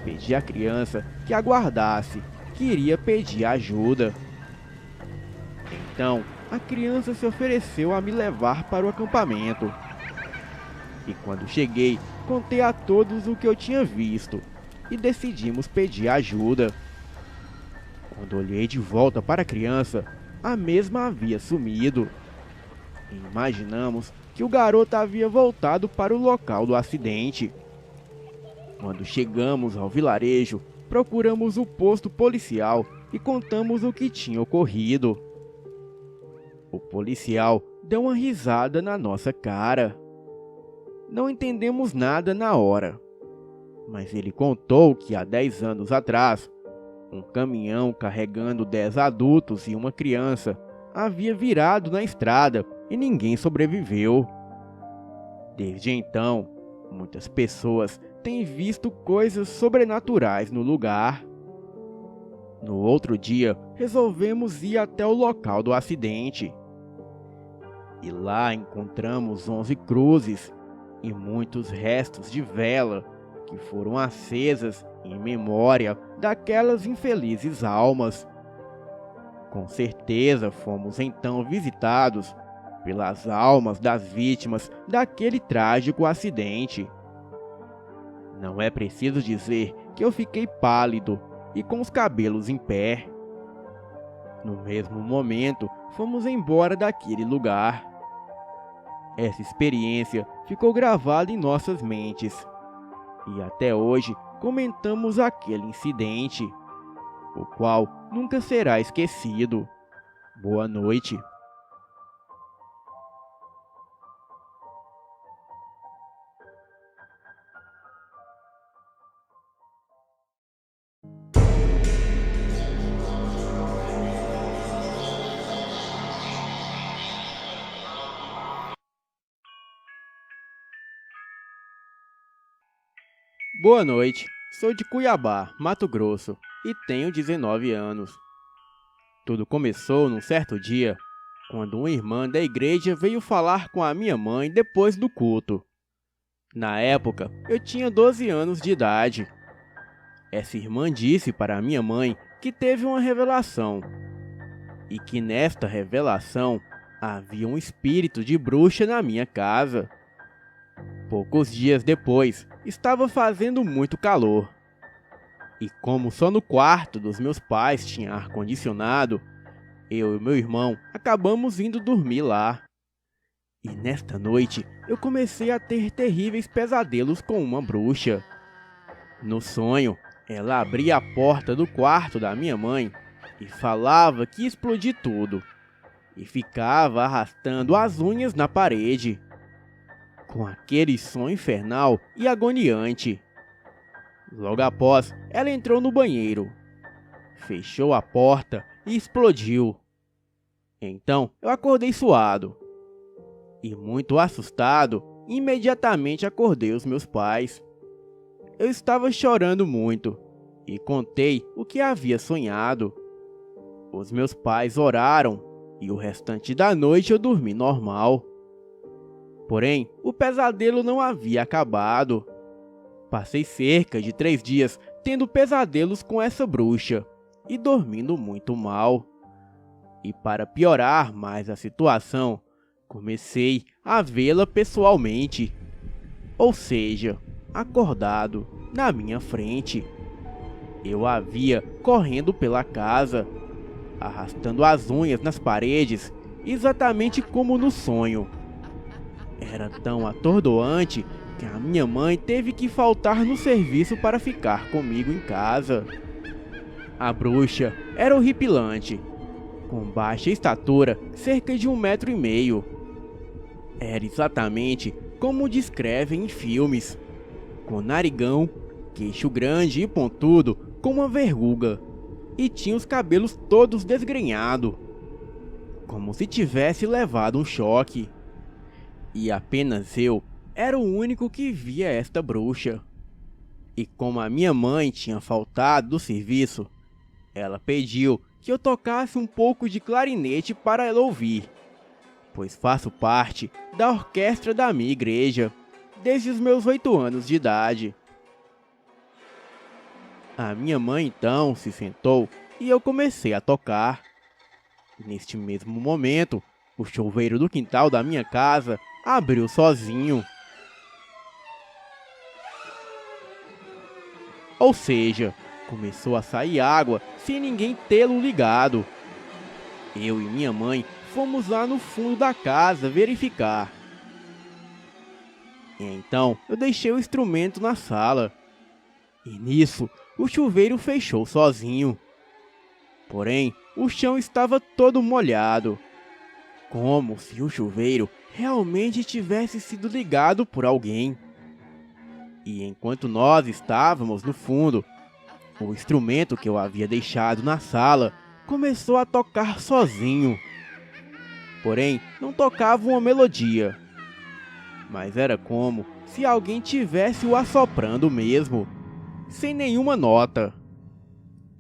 Pedi à criança que aguardasse, que iria pedir ajuda. Então, a criança se ofereceu a me levar para o acampamento. E quando cheguei, contei a todos o que eu tinha visto e decidimos pedir ajuda. Quando olhei de volta para a criança, a mesma havia sumido. E imaginamos que o garoto havia voltado para o local do acidente. Quando chegamos ao vilarejo, procuramos o posto policial e contamos o que tinha ocorrido. O policial deu uma risada na nossa cara. Não entendemos nada na hora, mas ele contou que há 10 anos atrás, um caminhão carregando 10 adultos e uma criança havia virado na estrada e ninguém sobreviveu. Desde então, muitas pessoas têm visto coisas sobrenaturais no lugar. No outro dia, resolvemos ir até o local do acidente. E lá encontramos 11 cruzes e muitos restos de vela que foram acesas em memória daquelas infelizes almas. Com certeza fomos então visitados pelas almas das vítimas daquele trágico acidente. Não é preciso dizer que eu fiquei pálido e com os cabelos em pé. No mesmo momento, fomos embora daquele lugar. Essa experiência ficou gravada em nossas mentes. E até hoje comentamos aquele incidente, o qual nunca será esquecido. Boa noite. Boa noite, sou de Cuiabá, Mato Grosso, e tenho 19 anos. Tudo começou num certo dia, quando uma irmã da igreja veio falar com a minha mãe depois do culto. Na época, eu tinha 12 anos de idade. Essa irmã disse para a minha mãe que teve uma revelação, e que nesta revelação havia um espírito de bruxa na minha casa. Poucos dias depois, estava fazendo muito calor. E como só no quarto dos meus pais tinha ar-condicionado, eu e meu irmão acabamos indo dormir lá. E nesta noite, eu comecei a ter terríveis pesadelos com uma bruxa. No sonho, ela abria a porta do quarto da minha mãe e falava que ia explodir tudo. E ficava arrastando as unhas na parede, com aquele som infernal e agoniante. Logo após, ela entrou no banheiro, fechou a porta e explodiu. Então, eu acordei suado. E muito assustado, imediatamente acordei os meus pais. Eu estava chorando muito e contei o que havia sonhado. Os meus pais oraram e o restante da noite eu dormi normal. Porém, o pesadelo não havia acabado. Passei cerca de 3 dias tendo pesadelos com essa bruxa e dormindo muito mal. E para piorar mais a situação, comecei a vê-la pessoalmente, ou seja, acordado na minha frente. Eu a via correndo pela casa, arrastando as unhas nas paredes, exatamente como no sonho. Era tão atordoante que a minha mãe teve que faltar no serviço para ficar comigo em casa. A bruxa era horripilante, com baixa estatura, cerca de 1,5 m. Era exatamente como descrevem em filmes, com narigão, queixo grande e pontudo como uma verruga, e tinha os cabelos todos desgrenhados, como se tivesse levado um choque. E apenas eu era o único que via esta bruxa. E como a minha mãe tinha faltado do serviço, ela pediu que eu tocasse um pouco de clarinete para ela ouvir, pois faço parte da orquestra da minha igreja desde os meus 8 anos de idade. A minha mãe então se sentou e eu comecei a tocar. Neste mesmo momento, o chuveiro do quintal da minha casa abriu sozinho. Ou seja, começou a sair água sem ninguém tê-lo ligado. Eu e minha mãe fomos lá no fundo da casa verificar. E então eu deixei o instrumento na sala. E nisso, o chuveiro fechou sozinho. Porém, o chão estava todo molhado, como se o chuveiro realmente tivesse sido ligado por alguém. E enquanto nós estávamos no fundo, o instrumento que eu havia deixado na sala começou a tocar sozinho. Porém, não tocava uma melodia, mas era como se alguém tivesse o assoprando mesmo, sem nenhuma nota.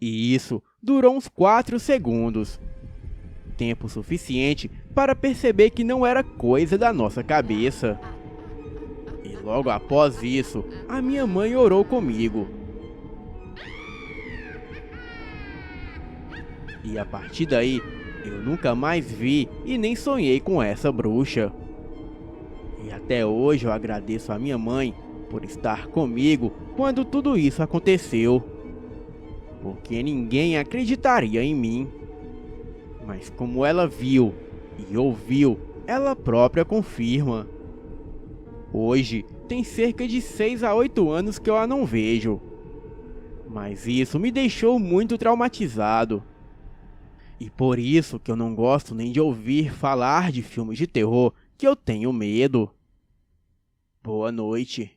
E isso durou uns 4 segundos. Tempo suficiente para perceber que não era coisa da nossa cabeça. E logo após isso, a minha mãe orou comigo. E a partir daí, eu nunca mais vi e nem sonhei com essa bruxa. E até hoje eu agradeço a minha mãe por estar comigo quando tudo isso aconteceu, porque ninguém acreditaria em mim. Mas como ela viu e ouviu, ela própria confirma. Hoje tem cerca de 6 a 8 anos que eu a não vejo, mas isso me deixou muito traumatizado. E por isso que eu não gosto nem de ouvir falar de filmes de terror, que eu tenho medo. Boa noite.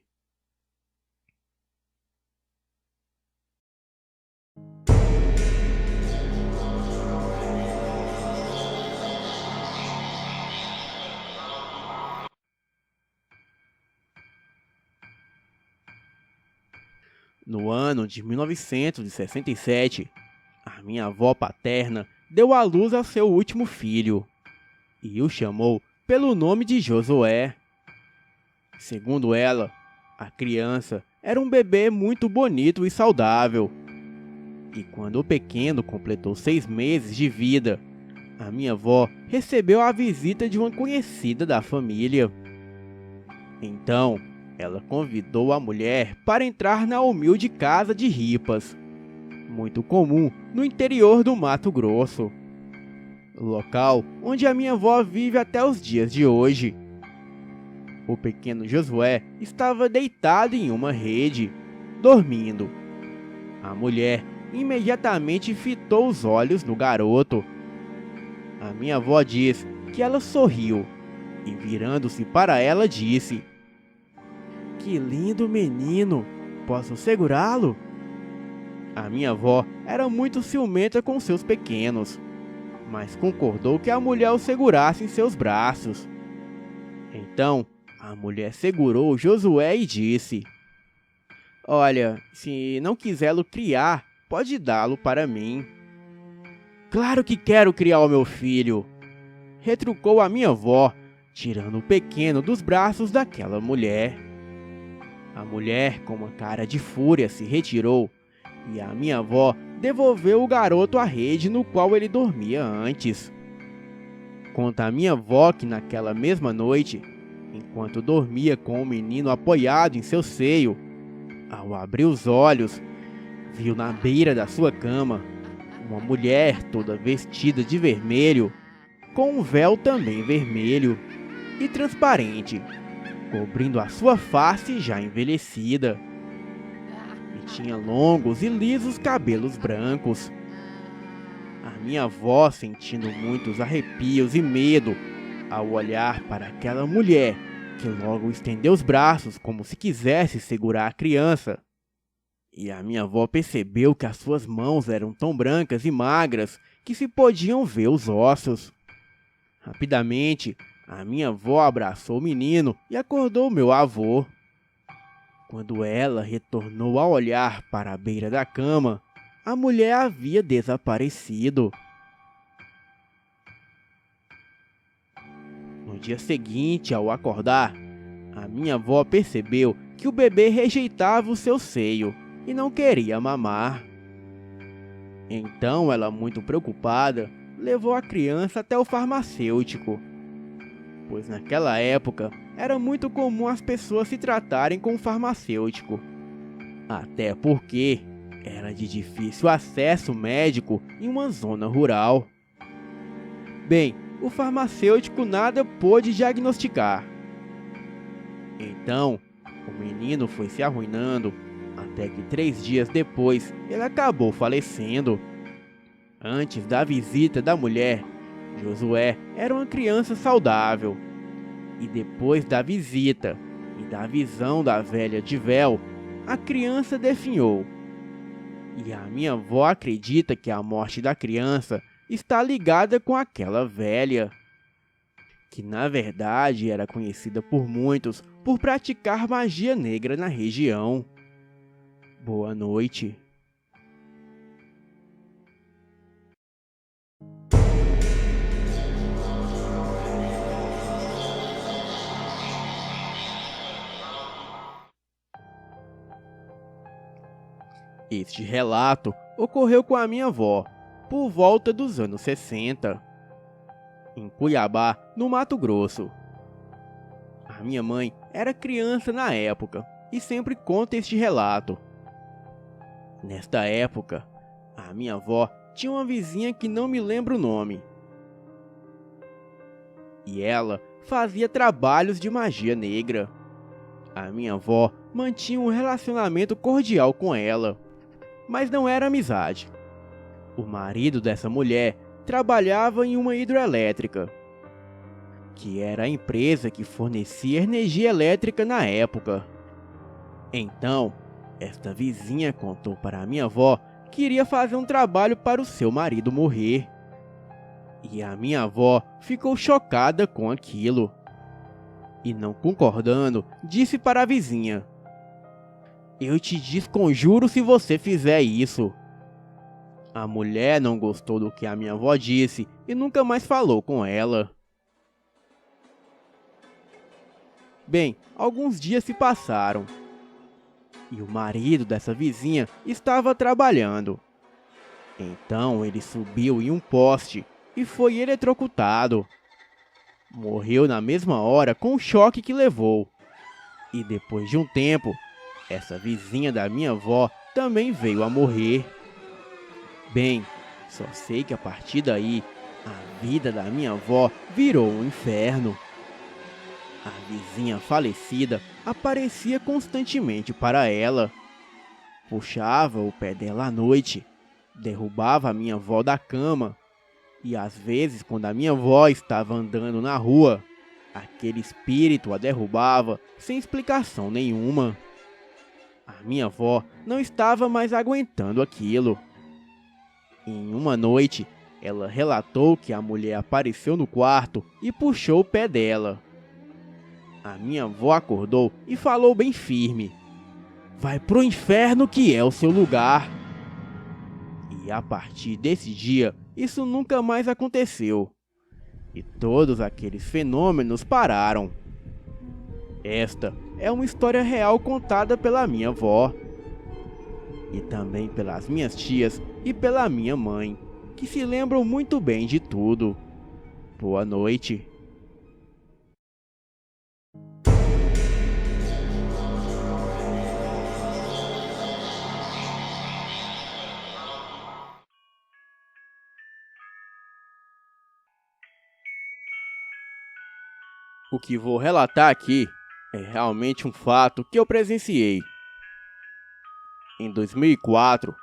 No ano de 1967, a minha avó paterna deu à luz ao seu último filho e o chamou pelo nome de Josué. Segundo ela, a criança era um bebê muito bonito e saudável. E quando o pequeno completou 6 meses de vida, a minha avó recebeu a visita de uma conhecida da família. Então, ela convidou a mulher para entrar na humilde casa de ripas, muito comum no interior do Mato Grosso, local onde a minha avó vive até os dias de hoje. O pequeno Josué estava deitado em uma rede, dormindo. A mulher imediatamente fitou os olhos no garoto. A minha avó diz que ela sorriu e, virando-se para ela, disse: "Que lindo menino! Posso segurá-lo?" A minha avó era muito ciumenta com seus pequenos, mas concordou que a mulher o segurasse em seus braços. Então, a mulher segurou Josué e disse: "Olha, se não quiser-lo criar, pode dá-lo para mim." "Claro que quero criar o meu filho!" retrucou a minha avó, tirando o pequeno dos braços daquela mulher. A mulher, com uma cara de fúria, se retirou e a minha avó devolveu o garoto à rede no qual ele dormia antes. Conta a minha avó que naquela mesma noite, enquanto dormia com o menino apoiado em seu seio, ao abrir os olhos, viu na beira da sua cama uma mulher toda vestida de vermelho, com um véu também vermelho e transparente, cobrindo a sua face já envelhecida. E tinha longos e lisos cabelos brancos. A minha avó, sentindo muitos arrepios e medo ao olhar para aquela mulher, que logo estendeu os braços como se quisesse segurar a criança, E a minha avó percebeu que as suas mãos eram tão brancas e magras que se podiam ver os ossos. Rapidamente, a minha avó abraçou o menino e acordou meu avô. Quando ela retornou a olhar para a beira da cama, a mulher havia desaparecido. No dia seguinte, ao acordar, a minha avó percebeu que o bebê rejeitava o seu seio e não queria mamar. Então ela, muito preocupada, levou a criança até o farmacêutico, pois naquela época era muito comum as pessoas se tratarem com o farmacêutico, até porque era de difícil acesso médico em uma zona rural. Bem, o farmacêutico nada pôde diagnosticar. Então, o menino foi se arruinando até que 3 dias depois ele acabou falecendo. Antes da visita da mulher, Josué era uma criança saudável. E depois da visita e da visão da velha de véu, a criança definhou. E a minha avó acredita que a morte da criança está ligada com aquela velha, que na verdade era conhecida por muitos por praticar magia negra na região. Boa noite. Este relato ocorreu com a minha avó por volta dos anos 60, em Cuiabá, no Mato Grosso. A minha mãe era criança na época e sempre conta este relato. Nesta época, a minha avó tinha uma vizinha que não me lembro o nome. E ela fazia trabalhos de magia negra. A minha avó mantinha um relacionamento cordial com ela, mas não era amizade. O marido dessa mulher trabalhava em uma hidrelétrica, que era a empresa que fornecia energia elétrica na época. Então, esta vizinha contou para a minha avó que iria fazer um trabalho para o seu marido morrer. E a minha avó ficou chocada com aquilo. E não concordando, disse para a vizinha: "Eu te desconjuro se você fizer isso." A mulher não gostou do que a minha avó disse e nunca mais falou com ela. Bem, alguns dias se passaram. E o marido dessa vizinha estava trabalhando. Então ele subiu em um poste e foi eletrocutado. Morreu na mesma hora com o choque que levou. E depois de um tempo, essa vizinha da minha avó também veio a morrer. Bem, só sei que a partir daí, a vida da minha avó virou um inferno. A vizinha falecida aparecia constantemente para ela. Puxava o pé dela à noite, derrubava a minha avó da cama. E às vezes, quando a minha avó estava andando na rua, aquele espírito a derrubava sem explicação nenhuma. A minha avó não estava mais aguentando aquilo. Em uma noite, ela relatou que a mulher apareceu no quarto e puxou o pé dela. A minha avó acordou e falou bem firme: "Vai pro inferno que é o seu lugar." E a partir desse dia, isso nunca mais aconteceu. E todos aqueles fenômenos pararam. Esta é uma história real contada pela minha avó. E também pelas minhas tias e pela minha mãe, que se lembram muito bem de tudo. Boa noite. O que vou relatar aqui é realmente um fato que eu presenciei. Em 2004,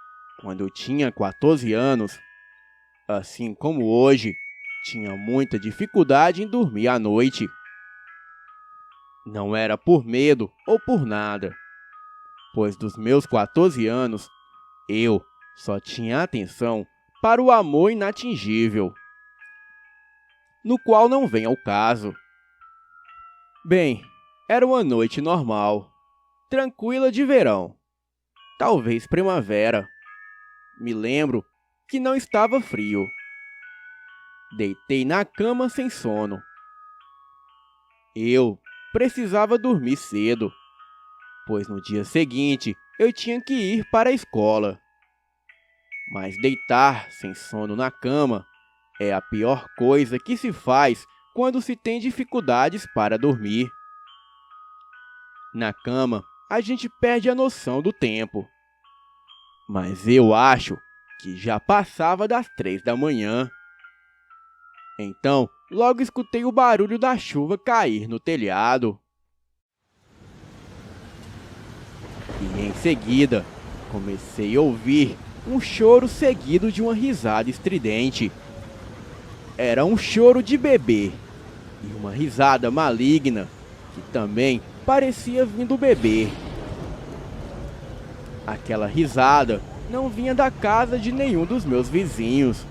quando eu tinha 14 anos, assim como hoje, tinha muita dificuldade em dormir à noite. Não era por medo ou por nada. pois dos meus 14 anos, eu só tinha atenção para o amor inatingível, no qual não vem ao caso. Bem, era uma noite normal, tranquila de verão, talvez primavera. Me lembro que não estava frio. Deitei na cama sem sono. Eu precisava dormir cedo, pois no dia seguinte eu tinha que ir para a escola. Mas deitar sem sono na cama é a pior coisa que se faz quando se tem dificuldades para dormir. Na cama, a gente perde a noção do tempo. Mas eu acho que já passava das 3 da manhã. Então, logo escutei o barulho da chuva cair no telhado. E em seguida, comecei a ouvir um choro seguido de uma risada estridente. Era um choro de bebê e uma risada maligna que também parecia vir do bebê. Aquela risada não vinha da casa de nenhum dos meus vizinhos,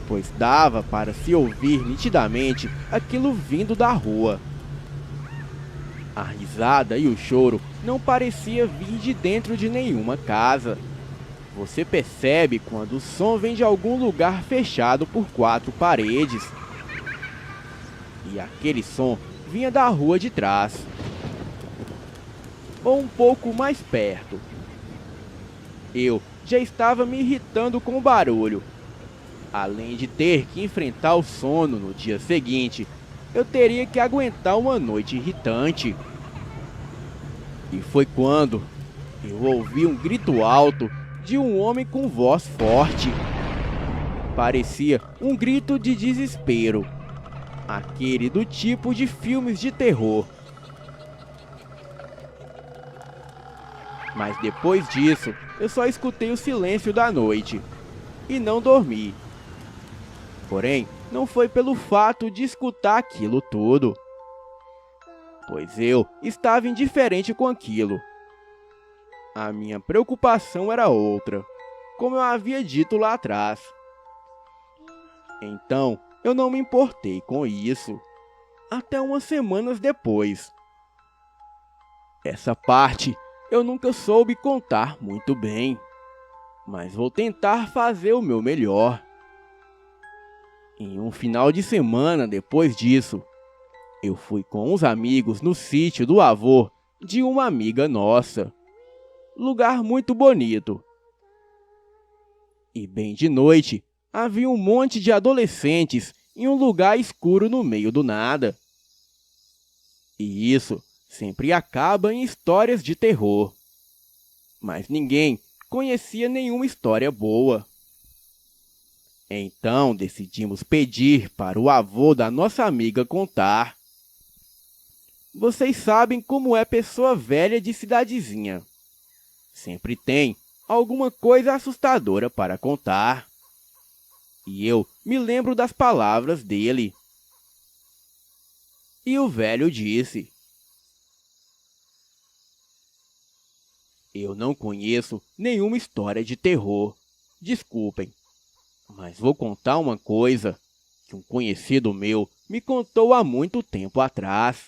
pois dava para se ouvir nitidamente aquilo vindo da rua. A risada e o choro não parecia vir de dentro de nenhuma casa. Você percebe quando o som vem de algum lugar fechado por 4 paredes. E aquele som vinha da rua de trás, ou um pouco mais perto. Eu já estava me irritando com o barulho. Além de ter que enfrentar o sono no dia seguinte, eu teria que aguentar uma noite irritante. E foi quando eu ouvi um grito alto de um homem com voz forte. Parecia um grito de desespero, aquele do tipo de filmes de terror. Mas depois disso, eu só escutei o silêncio da noite e não dormi. Porém, não foi pelo fato de escutar aquilo tudo, pois eu estava indiferente com aquilo. A minha preocupação era outra, como eu havia dito lá atrás. Então, eu não me importei com isso, até umas semanas depois. Essa parte eu nunca soube contar muito bem, mas vou tentar fazer o meu melhor. Em um final de semana depois disso, eu fui com uns amigos no sítio do avô de uma amiga nossa. Lugar muito bonito. E bem de noite, havia um monte de adolescentes em um lugar escuro no meio do nada. E isso sempre acaba em histórias de terror. Mas ninguém conhecia nenhuma história boa. Então decidimos pedir para o avô da nossa amiga contar. Vocês sabem como é pessoa velha de cidadezinha. Sempre tem alguma coisa assustadora para contar. E eu me lembro das palavras dele. E o velho disse: eu não conheço nenhuma história de terror. Desculpem, mas vou contar uma coisa que um conhecido meu me contou há muito tempo atrás.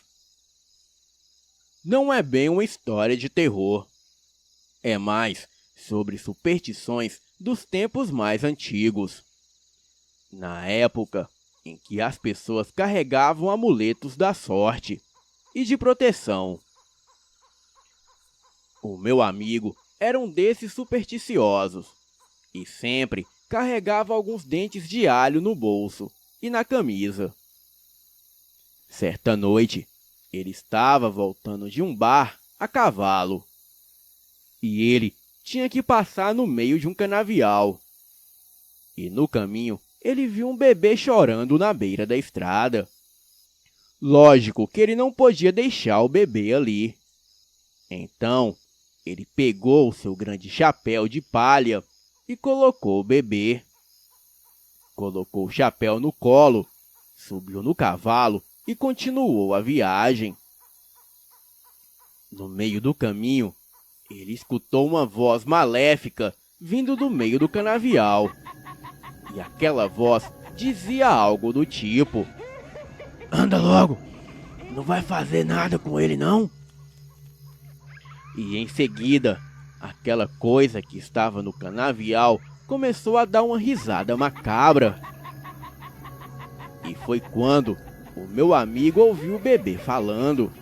Não é bem uma história de terror. É mais sobre superstições dos tempos mais antigos. Na época em que as pessoas carregavam amuletos da sorte e de proteção. O meu amigo era um desses supersticiosos e sempre carregava alguns dentes de alho no bolso e na camisa. Certa noite, ele estava voltando de um bar a cavalo e ele tinha que passar no meio de um canavial. E no caminho, ele viu um bebê chorando na beira da estrada. Lógico que ele não podia deixar o bebê ali. Então, ele pegou o seu grande chapéu de palha e colocou o bebê. Colocou o chapéu no colo, subiu no cavalo e continuou a viagem. No meio do caminho, ele escutou uma voz maléfica vindo do meio do canavial. E aquela voz dizia algo do tipo: "Anda logo, não vai fazer nada com ele não?" E em seguida, aquela coisa que estava no canavial começou a dar uma risada macabra. E foi quando o meu amigo ouviu o bebê falando.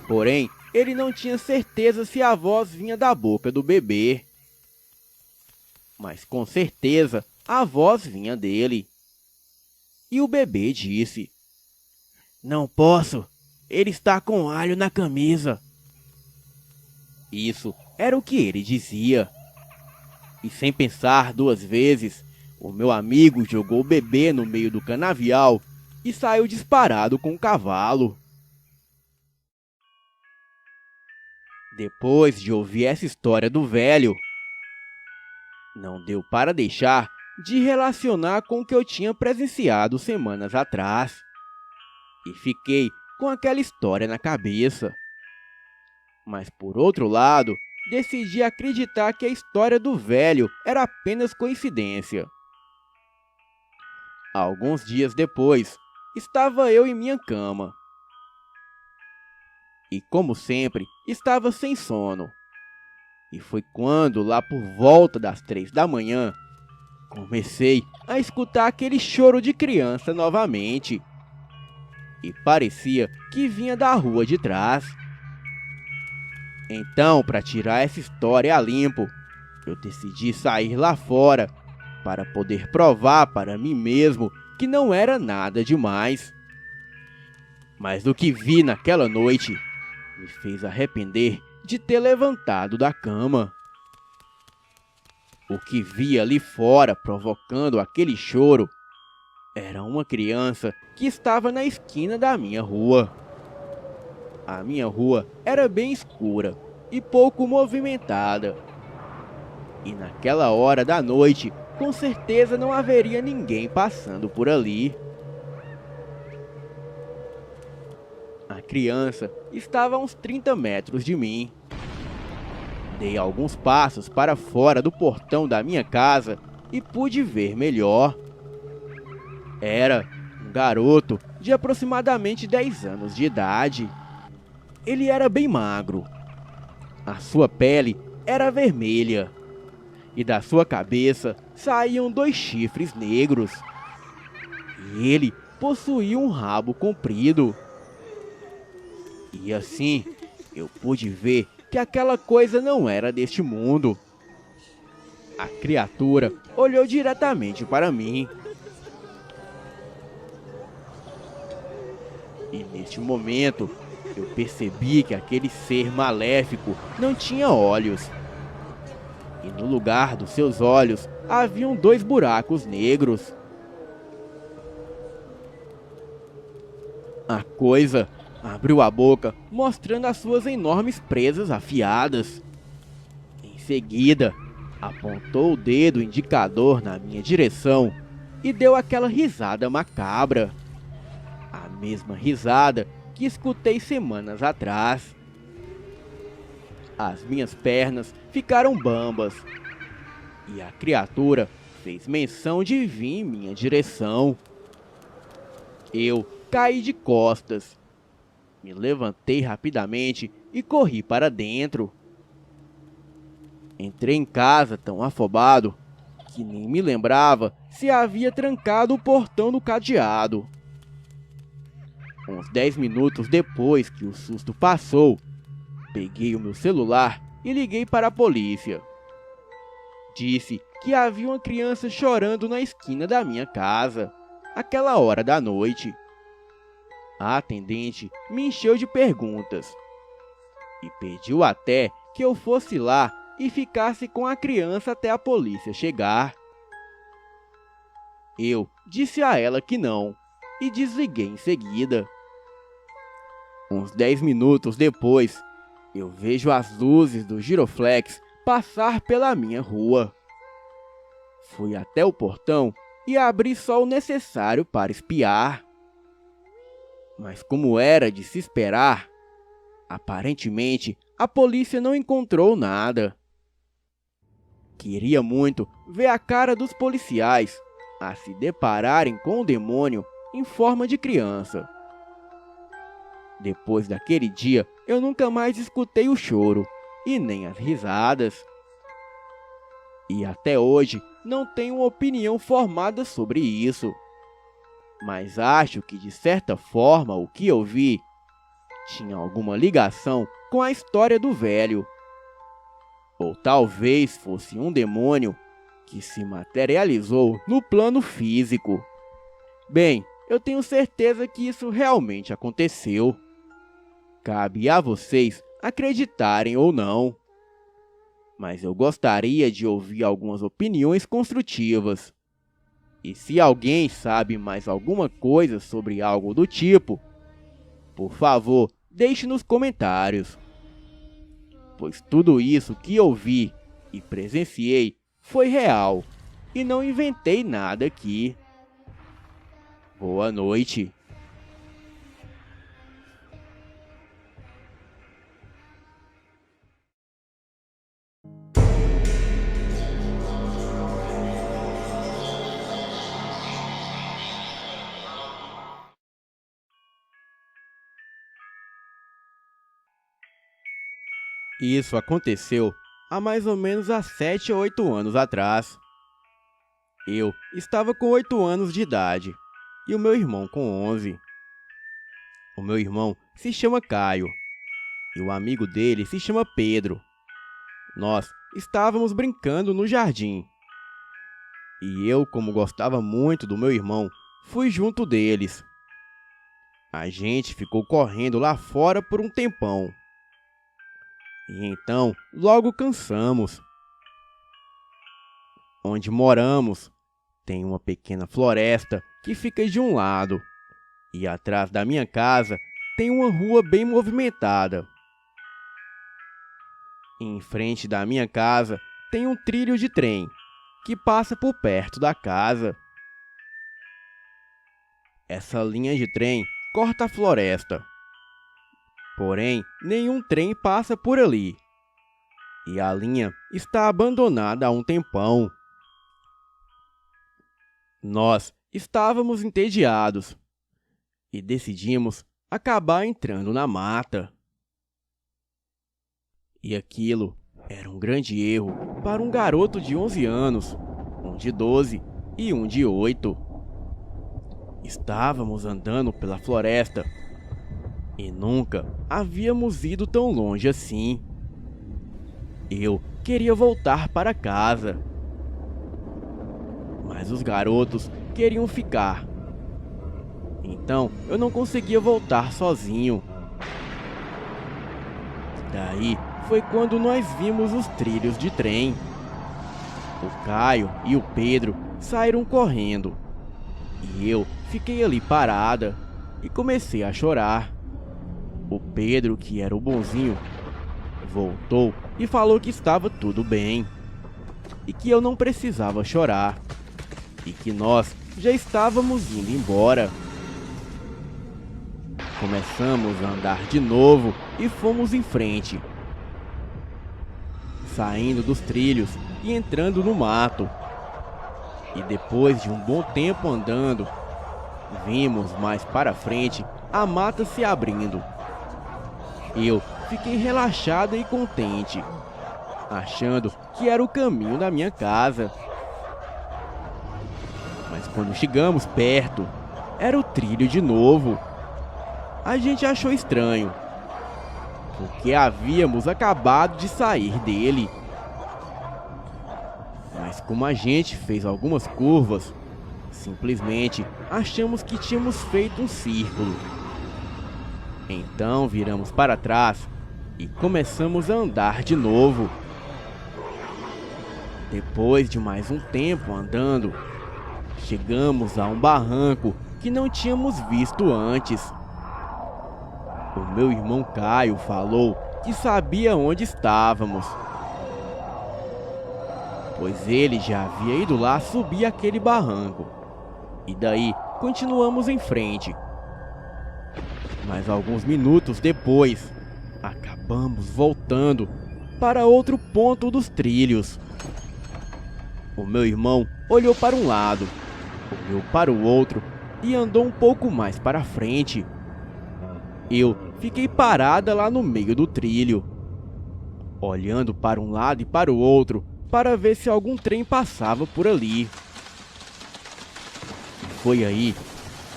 Porém, ele não tinha certeza se a voz vinha da boca do bebê. Mas com certeza a voz vinha dele. E o bebê disse: "Não posso, ele está com alho na camisa." Isso era o que ele dizia. E sem pensar duas vezes, o meu amigo jogou o bebê no meio do canavial e saiu disparado com o cavalo. Depois de ouvir essa história do velho, não deu para deixar de relacionar com o que eu tinha presenciado semanas atrás. E fiquei com aquela história na cabeça. Mas por outro lado, decidi acreditar que a história do velho era apenas coincidência. Alguns dias depois, estava eu em minha cama. E como sempre, estava sem sono. E foi quando, lá por volta das 3 da manhã, comecei a escutar aquele choro de criança novamente. E parecia que vinha da rua de trás. Então, para tirar essa história a limpo, eu decidi sair lá fora para poder provar para mim mesmo que não era nada demais. Mas o que vi naquela noite me fez arrepender de ter levantado da cama. O que vi ali fora provocando aquele choro era uma criança que estava na esquina da minha rua. A minha rua era bem escura e pouco movimentada. E naquela hora da noite, com certeza não haveria ninguém passando por ali. A criança estava a uns 30 metros de mim. Dei alguns passos para fora do portão da minha casa e pude ver melhor. Era um garoto de aproximadamente 10 anos de idade. Ele era bem magro. A sua pele era vermelha. E da sua cabeça saíam 2 chifres negros. E ele possuía um rabo comprido. E assim, eu pude ver que aquela coisa não era deste mundo. A criatura olhou diretamente para mim. E neste momento, eu percebi que aquele ser maléfico não tinha olhos. E no lugar dos seus olhos, haviam 2 buracos negros. A coisa abriu a boca, mostrando as suas enormes presas afiadas. Em seguida, apontou o dedo indicador na minha direção e deu aquela risada macabra. A mesma risada que escutei semanas atrás. As minhas pernas ficaram bambas e a criatura fez menção de vir em minha direção. Eu caí de costas. Me levantei rapidamente e corri para dentro. Entrei em casa tão afobado que nem me lembrava se havia trancado o portão no cadeado. Uns 10 minutos depois que o susto passou, peguei o meu celular e liguei para a polícia. Disse que havia uma criança chorando na esquina da minha casa, àquela hora da noite. A atendente me encheu de perguntas e pediu até que eu fosse lá e ficasse com a criança até a polícia chegar. Eu disse a ela que não e desliguei em seguida. Uns 10 minutos depois, eu vejo as luzes do giroflex passar pela minha rua. Fui até o portão e abri só o necessário para espiar. Mas como era de se esperar, aparentemente a polícia não encontrou nada. Queria muito ver a cara dos policiais a se depararem com o demônio em forma de criança. Depois daquele dia, eu nunca mais escutei o choro e nem as risadas. E até hoje não tenho uma opinião formada sobre isso. Mas acho que de certa forma o que eu vi tinha alguma ligação com a história do velho. Ou talvez fosse um demônio que se materializou no plano físico. Bem, eu tenho certeza que isso realmente aconteceu. Cabe a vocês acreditarem ou não. Mas eu gostaria de ouvir algumas opiniões construtivas. E se alguém sabe mais alguma coisa sobre algo do tipo, por favor, deixe nos comentários. Pois tudo isso que eu vi e presenciei foi real e não inventei nada aqui. Boa noite. Isso aconteceu há mais ou menos 7 ou 8 anos atrás. Eu estava com 8 anos de idade e o meu irmão com 11. O meu irmão se chama Caio e o amigo dele se chama Pedro. Nós estávamos brincando no jardim e eu, como gostava muito do meu irmão, fui junto deles. A gente ficou correndo lá fora por um tempão. E então, logo cansamos. Onde moramos, tem uma pequena floresta que fica de um lado. E atrás da minha casa tem uma rua bem movimentada. Em frente da minha casa tem um trilho de trem que passa por perto da casa. Essa linha de trem corta a floresta. Porém, nenhum trem passa por ali. E a linha está abandonada há um tempão. Nós estávamos entediados e decidimos acabar entrando na mata. E aquilo era um grande erro para um garoto de 11 anos, um de 12 e um de 8. Estávamos andando pela floresta e nunca havíamos ido tão longe assim. Eu queria voltar para casa, mas os garotos queriam ficar. Então eu não conseguia voltar sozinho. Daí foi quando nós vimos os trilhos de trem. O Caio e o Pedro saíram correndo e eu fiquei ali parada e comecei a chorar. O Pedro, que era o bonzinho, voltou e falou que estava tudo bem e que eu não precisava chorar e que nós já estávamos indo embora. Começamos a andar de novo e fomos em frente, saindo dos trilhos e entrando no mato. E depois de um bom tempo andando, vimos mais para frente a mata se abrindo. Eu fiquei relaxada e contente, achando que era o caminho da minha casa. Mas quando chegamos perto, era o trilho de novo. A gente achou estranho, porque havíamos acabado de sair dele. Mas como a gente fez algumas curvas, simplesmente achamos que tínhamos feito um círculo. Então viramos para trás e começamos a andar de novo. Depois de mais um tempo andando, chegamos a um barranco que não tínhamos visto antes. O meu irmão Caio falou que sabia onde estávamos, pois ele já havia ido lá subir aquele barranco. E daí continuamos em frente. Mas alguns minutos depois, acabamos acabamos voltando para outro ponto dos trilhos. O meu irmão olhou para um lado, olhou para o outro e andou um pouco mais para frente. Eu fiquei parada lá no meio do trilho, olhando para um lado e para o outro para ver se algum trem passava por ali. E foi aí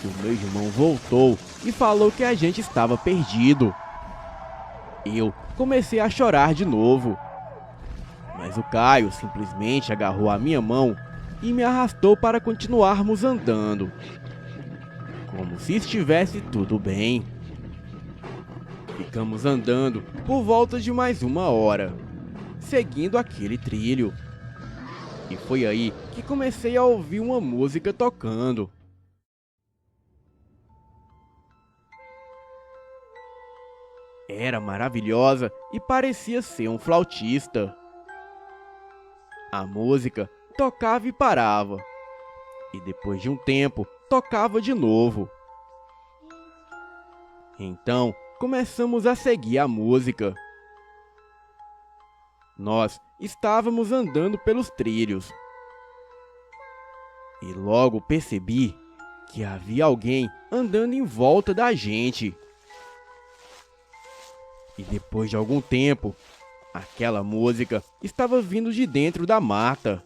que o meu irmão voltou e falou que a gente estava perdido. Eu comecei a chorar de novo, mas o Caio simplesmente agarrou a minha mão e me arrastou para continuarmos andando, como se estivesse tudo bem. Ficamos andando por volta de mais 1 hora, seguindo aquele trilho. E foi aí que comecei a ouvir uma música tocando. Era maravilhosa e parecia ser um flautista. A música tocava e parava, e depois de um tempo tocava de novo. Então começamos a seguir a música. Nós estávamos andando pelos trilhos e logo percebi que havia alguém andando em volta da gente. E depois de algum tempo, aquela música estava vindo de dentro da mata.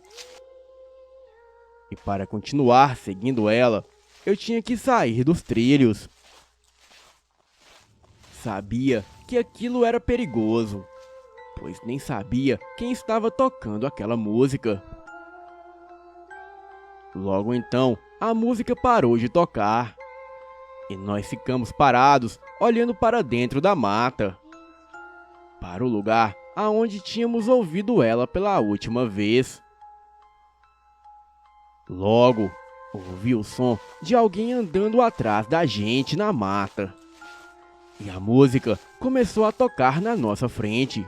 E para continuar seguindo ela, eu tinha que sair dos trilhos. Sabia que aquilo era perigoso, pois nem sabia quem estava tocando aquela música. Logo então, a música parou de tocar e nós ficamos parados, olhando para dentro da mata, para o lugar aonde tínhamos ouvido ela pela última vez. Logo, ouvi o som de alguém andando atrás da gente na mata. E a música começou a tocar na nossa frente,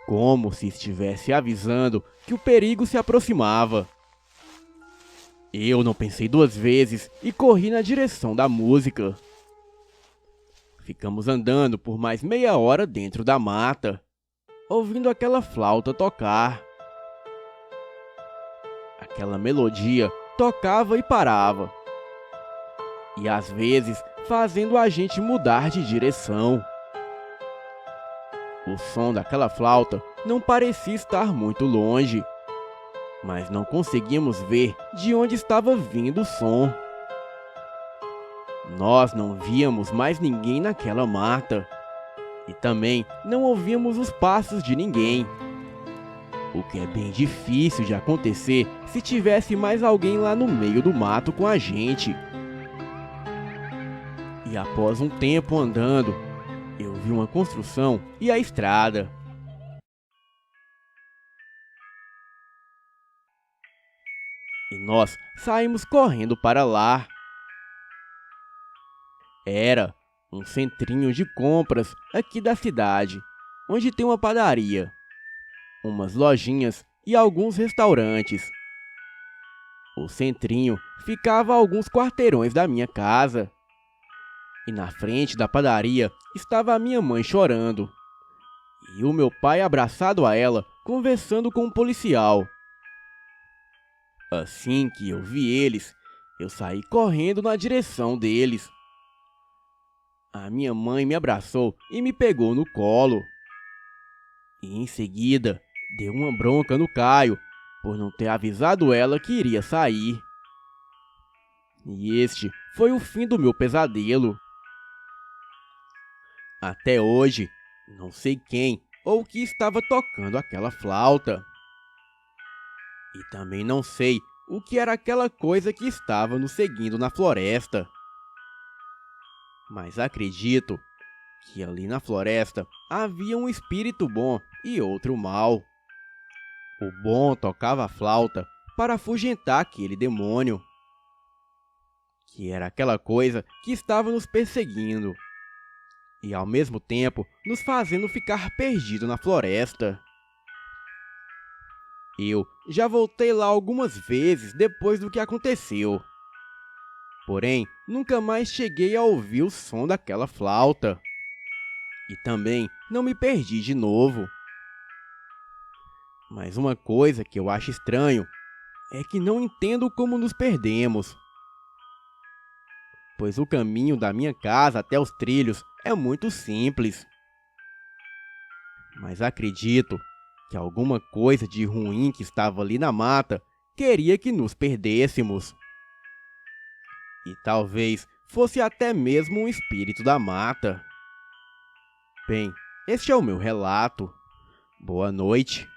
como se estivesse avisando que o perigo se aproximava. Eu não pensei 2 vezes e corri na direção da música. Ficamos andando por mais meia hora dentro da mata, ouvindo aquela flauta tocar. Aquela melodia tocava e parava, e às vezes fazendo a gente mudar de direção. O som daquela flauta não parecia estar muito longe, mas não conseguimos ver de onde estava vindo o som. Nós não víamos mais ninguém naquela mata, e também não ouvíamos os passos de ninguém, o que é bem difícil de acontecer se tivesse mais alguém lá no meio do mato com a gente. E após um tempo andando, eu vi uma construção e a estrada. E nós saímos correndo para lá. Era um centrinho de compras aqui da cidade, onde tem uma padaria, umas lojinhas e alguns restaurantes. O centrinho ficava a alguns quarteirões da minha casa. E na frente da padaria estava a minha mãe chorando, e o meu pai abraçado a ela, conversando com um policial. Assim que eu vi eles, eu saí correndo na direção deles. A minha mãe me abraçou e me pegou no colo. E em seguida, deu uma bronca no Caio, por não ter avisado ela que iria sair. E este foi o fim do meu pesadelo. Até hoje, não sei quem ou o que estava tocando aquela flauta. E também não sei o que era aquela coisa que estava nos seguindo na floresta. Mas acredito que ali na floresta havia um espírito bom e outro mau. O bom tocava a flauta para afugentar aquele demônio, que era aquela coisa que estava nos perseguindo e ao mesmo tempo nos fazendo ficar perdidos na floresta. Eu já voltei lá algumas vezes depois do que aconteceu, porém nunca mais cheguei a ouvir o som daquela flauta. E também não me perdi de novo. Mas uma coisa que eu acho estranho é que não entendo como nos perdemos. Pois o caminho da minha casa até os trilhos é muito simples. Mas acredito que alguma coisa de ruim que estava ali na mata queria que nos perdêssemos. E talvez fosse até mesmo um espírito da mata. Bem, este é o meu relato. Boa noite.